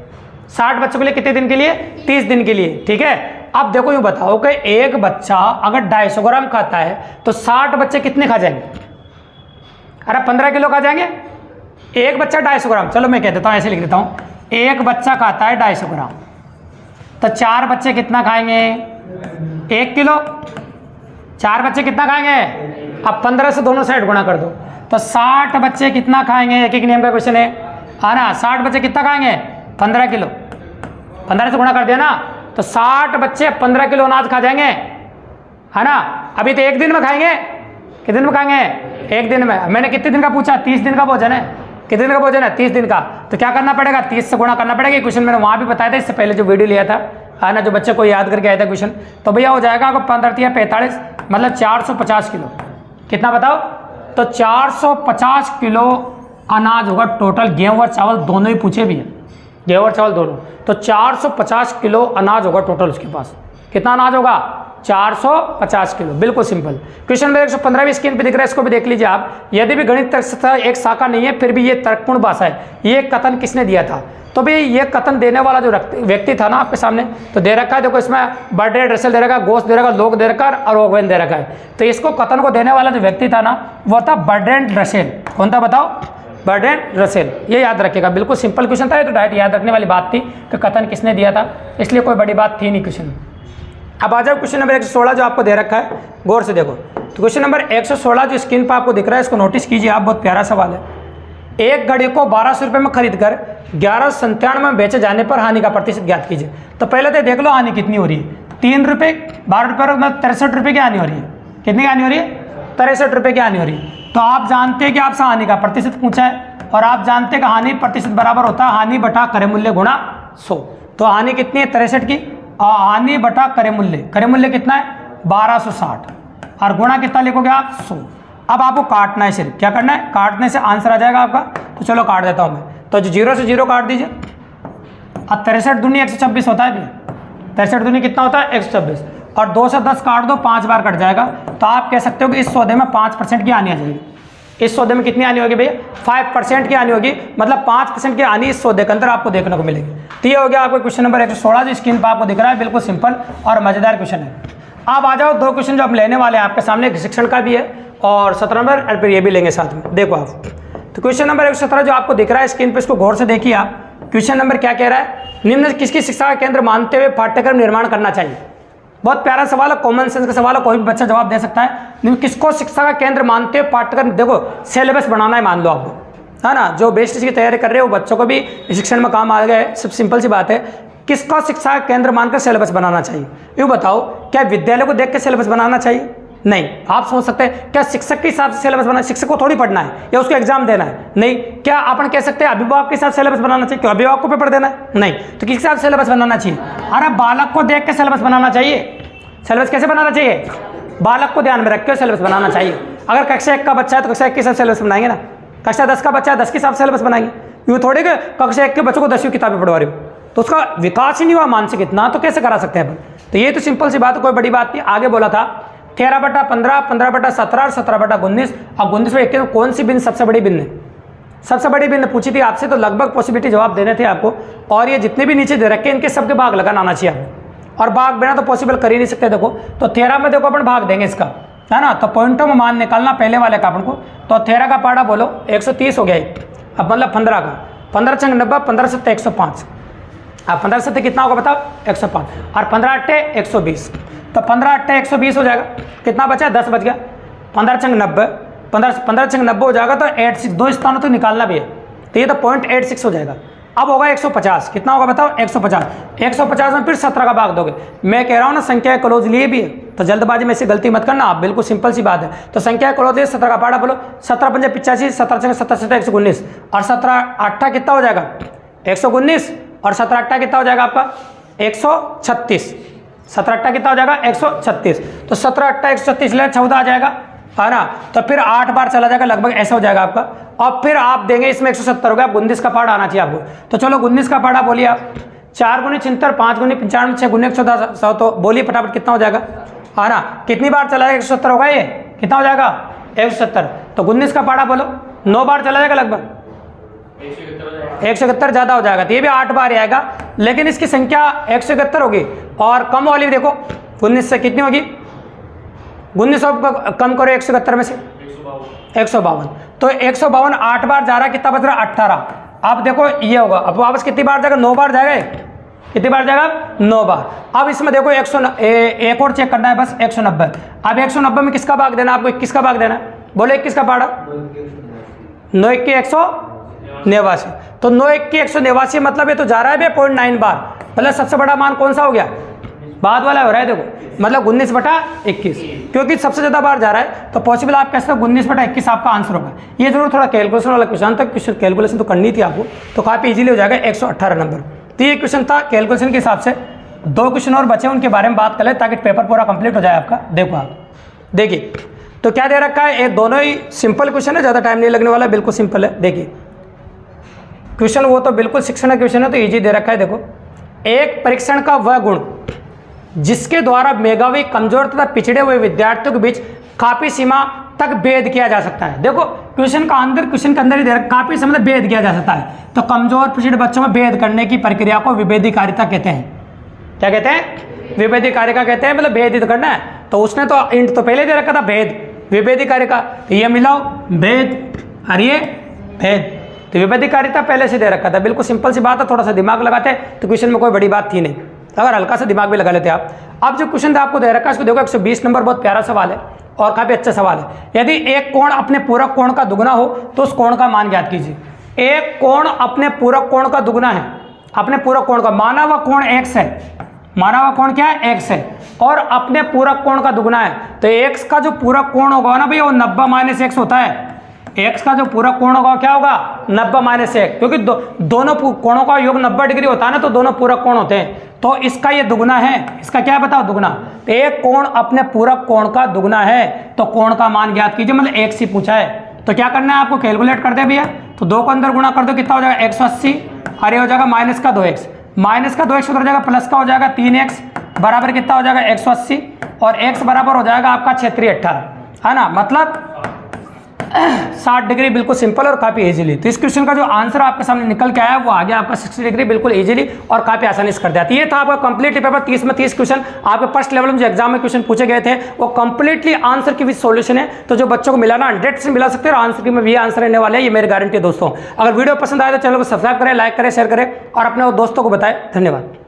60 बच्चों के लिए कितने दिन के लिए? 30 दिन के लिए, ठीक है। अब देखो यूं बताओ कि एक बच्चा अगर 250 ग्राम खाता है तो 60 बच्चे कितने खा जाएंगे? अरे 15 किलो खा जाएंगे। एक बच्चा 250 ग्राम, चलो मैं कह देता हूं, ऐसे लिख देता हूं। एक बच्चा खाता है 250 ग्राम, तो 4 बच्चे कितना खाएंगे? 1 किलो। 4 बच्चे कितना खाएंगे? अब 15 से दोनों साइड गुणा कर दो, तो 60 बच्चे कितना खाएंगे? एक एक नियम का क्वेश्चन है ना। 60 बच्चे कितना खाएंगे? 15 किलो। 15 से गुणा कर दिया ना, तो 60 बच्चे 15 किलो अनाज खा जाएंगे, है ना। अभी तो एक दिन में खाएंगे। कितने दिन में खाएंगे? एक दिन में। मैंने कितने दिन का पूछा? 30 दिन का भोजन है। कितने दिन का भोजन है? 30 दिन का। तो क्या करना पड़ेगा? 30 से गुणा करना पड़ेगा। क्वेश्चन मैंने वहाँ भी बताया था, इससे पहले जो वीडियो लिया था, है ना, जो बच्चे को याद करके आया था क्वेश्चन। तो भैया हो जाएगा आपको 15 45, मतलब 450 किलो। कितना बताओ? तो 450 किलो अनाज होगा टोटल। गेहूँ और चावल दोनों ही पूछे भी हैं, गेहूं और चावल दोनों। तो 450 किलो अनाज होगा टोटल उसके पास। कितना अनाज होगा? 450 किलो। बिल्कुल सिंपल। क्वेश्चन नंबर 115 भी स्क्रीन पे दिख रहा है, इसको भी देख लीजिए आप। यदि भी गणित तर्क एक शाखा नहीं है, फिर भी ये तर्कपूर्ण भाषा है। ये कथन किसने दिया था? तो भाई ये कथन देने वाला जो व्यक्ति था ना आपके सामने, तो दे रखा है, देखो इसमें बर्टलेट रसेल दे रखा है, गोस दे रखा है, लोग दे रखा है और ओगवेन दे रखा है। तो इसको कथन को देने वाला जो व्यक्ति था ना, वो था बर्टलेट रसेल। कौन था बताओ? Bartlett Russell. ये याद रखिएगा, बिल्कुल सिंपल क्वेश्चन था, ये तो डायरेक्ट याद रखने वाली बात थी कि कथन किसने दिया था, इसलिए कोई बड़ी बात थी नहीं क्वेश्चन। अब आ जाओ क्वेश्चन नंबर 116 जो आपको दे रखा है, गौर से देखो। तो क्वेश्चन नंबर 116 जो स्क्रीन पर आपको दिख रहा है, इसको नोटिस कीजिए आप, बहुत प्यारा सवाल है। एक घड़ी को 1200 रुपये में खरीद कर 1197 में बेचे जाने पर हानि का प्रतिशत ज्ञात कीजिए। तो पहले तो देख लो हानि कितनी हो रही है। 3 रुपये, 12 रुपये मतलब 63 रुपये की हानि हो रही है। कितनी की हानि हो रही है? 63 रुपये की हानि हो रही है। तो आप जानते हैं कि आपसे हानि का प्रतिशत पूछा है और आप जानते हैं कि हानि प्रतिशत बराबर होता है हानि बटा क्रय मूल्य गुणा 100। तो हानि कितनी है? 63 की, और हानि बटा क्रय मूल्य कितना है? 1260, और गुणा कितना लिखोगे आप? 100। अब आपको काटना है, सिर्फ क्या करना है, काटने से आंसर आ जाएगा आपका। तो चलो काट देता हूँ मैं। तो 0 से 0 काट दीजिए। अब 63 दूनी 126 होता है भी, 63 दूनी कितना होता है 126, और 2 से 10 काट दो, 5 बार कट जाएगा। तो आप कह सकते हो कि इस सौदे में 5% की हानि आ जाएगी। इस सौदे में कितनी आनी होगी भैया, 5% की आनी होगी, मतलब 5% की आनी इस सौदे के अंदर आपको देखने को मिलेगी। तो ये हो गया आपको क्वेश्चन नंबर 116 जो स्क्रीन पर आपको दिख रहा है, बिल्कुल सिंपल और मजेदार क्वेश्चन है। अब आ जाओ 2 क्वेश्चन जो हम लेने वाले हैं आपके सामने, एक शिक्षण का भी है और 17 नंबर, और फिर ये भी लेंगे साथ में। देखो आप, तो क्वेश्चन नंबर 117 जो आपको दिख रहा है स्क्रीन पर, इसको गौर से देखिए आप। क्वेश्चन नंबर क्या कह रहा है, निम्न किसकी शिक्षा का केंद्र मानते हुए पाठ्यक्रम निर्माण करना चाहिए। बहुत प्यारा सवाल है, कॉमन सेंस का सवाल है, कोई भी बच्चा जवाब दे सकता है। किसको शिक्षा का केंद्र मानते हुए पाठ्यक्रम, देखो सिलेबस बनाना है मान लो आपको, है ना, जो बेस्ट की तैयारी कर रहे हो बच्चों को भी शिक्षण में काम आ गए, सब सिंपल सी बात है। किसका शिक्षा का केंद्र मानकर सिलेबस बनाना चाहिए, यूँ बताओ, क्या विद्यालय को देख के सिलेबस बनाना चाहिए? नहीं। आप सोच सकते हैं क्या शिक्षक के हिसाब से सिलेबस बनाना, शिक्षक को थोड़ी पढ़ना है या उसको एग्जाम देना है? नहीं। क्या अपन कह सकते हैं अभिभावक के हिसाब से सिलेबस बनाना चाहिए, क्यों अभिभावक को पेपर देना है? नहीं। तो किस हिसाब से सिलेबस बनाना चाहिए? अरे बालक को देख के सिलेबस बनाना चाहिए। सिलेबस कैसे बनाना चाहिए? बालक को ध्यान में रख के सिलेबस बनाना चाहिए। अगर कक्षा 1 का बच्चा है तो कक्षा 1 के हिसाब से सिलेबस बनाएंगे ना, कक्षा 10 का बच्चा है 10 के हिसाब से सिलेबस बनाएंगे। यूँ थोड़ी कि कक्षा 1 के बच्चों को 10वीं किताबें पढ़वा रहे हो, तो उसका विकास ही नहीं हुआ मानसिक इतना, तो कैसे करा सकते हैं अपन? तो ये तो सिंपल सी बात है, कोई बड़ी बात नहीं। आगे बोला था 13/15, 15/17 और 17/19। अब 19 में 21 कौन सी बिंद सबसे बड़ी बिंद है? सबसे बड़ी बिंद पूछी थी आपसे, तो लगभग पॉसिबिलिटी जवाब देने थे आपको। और ये जितने भी नीचे दे रखे इनके सबके भाग लगाना आना चाहिए आपको, और भाग बिना तो पॉसिबल कर ही नहीं सकते। देखो तो 13 में देखो अपन भाग देंगे इसका, है ना, तो पॉइंटों में मान निकालना पहले वाले का अपन को। तो 13 का पाड़ा बोलो 130 हो गया, अब मतलब 15 का, 15 × 90, 15 × 7 105। अब 15 से कितना होगा बताओ 105, और 15 × 8 120, तो 15 × 8 120 हो जाएगा। कितना बचा 10 बच गया। 15 × 90, 15 × 90 हो जाएगा, तो 86 2 स्थानों तो निकालना भी है, तो ये तो 0.86 हो जाएगा। अब होगा 150, कितना होगा बताओ 150। 150 में फिर 17 का भाग दोगे। मैं कह रहा हूँ ना संख्या क्लोज लिए भी है, तो जल्दबाजी में से गलती मत करना आप, बिल्कुल सिंपल सी बात है। तो संख्या क्लोज लिए 17 का पाड़ा बोलो, 17 × 5 = 85, 17 × 7 = 119, और 17 × 8 कितना हो जाएगा 119, और 17 × 8 कितना हो जाएगा आपका 136। 17 × 8 कितना हो जाएगा 136, तो 17 × 8 136 ले 14 आ जाएगा, है ना। तो फिर 8 बार चला जाएगा, लगभग ऐसा हो जाएगा आपका। और फिर आप देंगे इसमें 170 हो गया, 19 का पाड़ा आना चाहिए आपको। तो चलो 19 का पाड़ा बोलिए आप, 4 × 76, 5 × 95, 6 × 114, तो बोलिए फटाफट कितना हो जाएगा, है ना। कितनी बार चला जाएगा 170 होगा, ये कितना हो जाएगा 170। तो 19 का पाड़ा बोलो 9 बार चला जाएगा, लगभग 171 ज़्यादा हो जाएगा, तो ये भी 8 बार ही आएगा, लेकिन इसकी संख्या 171 होगी। और कम वाली देखो 19 से कितनी होगी, 19 कम करो 171 में से 152, तो 152 8 बार जा रहा है, कितना बच रहा है 18। अब देखो ये होगा, अब वापस कितनी बार जाएगा 9 बार जाएगा, कितनी बार जाएगा 9 बार। अब इसमें देखो 100 एक और चेक करना है बस 190। अब 190 में किसका भाग देना आपको, 21 का भाग देना है, बोले 21 का पाड़ा 9 × 1 = 189, तो 9 × 1 = 189 मतलब ये तो जा रहा है 0.9 बार, मतलब सबसे बड़ा मान कौन सा हो गया, बाद वाला हो रहा है। देखो मतलब 19/21, क्योंकि सबसे ज़्यादा बार जा रहा है, तो पॉसिबल आप कह सकते हो 19/21 आपका आंसर होगा। ये जरूर थोड़ा कैलकुलेशन वाला क्वेश्चन था, क्वेश्चन कैलकुलेशन तो करनी थी आपको, तो काफ़ी इजीली हो जाएगा 118 नंबर। तो ये क्वेश्चन था कैलकुलेशन के हिसाब से। 2 क्वेश्चन और बचे, उनके बारे में बात कर ले ताकि पेपर पूरा कंप्लीट हो जाए आपका। देखो आप देखिए, तो क्या दे रखा है, ये दोनों ही सिंपल क्वेश्चन है, ज़्यादा टाइम नहीं लगने वाला, बिल्कुल सिंपल है। देखिए क्वेश्चन वो तो बिल्कुल शिक्षण का क्वेश्चन है, तो ईजी दे रखा है। देखो, एक परीक्षण का वह गुण जिसके द्वारा मेधावी, कमजोर तथा पिछड़े हुए विद्यार्थियों के बीच काफी सीमा तक भेद किया जा सकता है। देखो क्वेश्चन के अंदर ही दे रखा, काफी सीमा तक भेद किया जा सकता है, तो कमजोर पिछड़े बच्चों में भेद करने की प्रक्रिया को विभेदीकारिता कहते हैं। क्या कहते हैं, विभेदीकारिता कहते हैं, मतलब भेदित करना है। तो उसने तो इंट तो पहले दे रखा था भेद, विभेदीकारिता, तो ये मिलाओ भेद और ये भेद, तो विभेदीकारिता पहले से दे रखा था। बिल्कुल सिंपल सी बात है, थोड़ा सा दिमाग लगाते तो क्वेश्चन में कोई बड़ी बात थी नहीं, अगर हल्का सा दिमाग भी लगा लेते आप। अब जो क्वेश्चन था आपको दे रखा है, इसको देखो 120 नंबर, बहुत प्यारा सवाल है और काफी अच्छा सवाल है। यदि एक कोण अपने पूरक कोण का दुगना हो तो उस कोण का मान ज्ञात कीजिए। एक कोण अपने पूरक कोण का दुगना है, अपने पूरक कोण का, माना हुआ कोण x है, माना हुआ कोण क्या है x है, और अपने पूरक कोण का दुगना है, तो x का जो पूरक कोण होगा ना भैया वो 90 - x होता है। एक्स का जो पूरा कोण होगा क्या होगा 90 माइनस 1, क्योंकि दोनों कोणों का योग 90 डिग्री होता है ना, तो दोनों पूरक कोण होते हैं। तो इसका ये दुगना है, इसका क्या बताओ दुगना, तो एक कोण अपने पूरक कोण का दुगना है, तो कोण का मान ज्ञात कीजिए, मतलब एक्स ही पूछा है। तो क्या करना है आपको, कैलकुलेट कर दे भैया, तो 2 को अंदर गुणा कर दो, कितना हो जाएगा 180, और ये हो जाएगा माइनस का 2x, माइनस का 2x उधर जाएगा, प्लस का हो जाएगा 3x बराबर कितना हो जाएगा 180, और x बराबर हो जाएगा आपका 6×3 18, है ना, मतलब 60 डिग्री, बिल्कुल सिंपल और काफी इजीली। तो इस क्वेश्चन का जो आंसर आपके सामने निकल के आया वो आ गया आपका 60 डिग्री, बिल्कुल इजीली और काफी आसानी से कर दिया। तो ये था आपका कंप्लीट पेपर 30 में 30 क्वेश्चन आपके फर्स्ट लेवल में जो एग्जाम में क्वेश्चन पूछे गए थे वो कंप्लीटली आंसर की विद सॉल्यूशन है। तो जो बच्चों को मिला ना 100% मिला सकते हैं, और आंसर की में भी आंसर रहने वाले हैं, ये मेरी गारंटी है दोस्तों। अगर वीडियो पसंद आए तो चैनल को सब्सक्राइब करें, लाइक करें, शेयर करें और अपने दोस्तों को बताएं। धन्यवाद।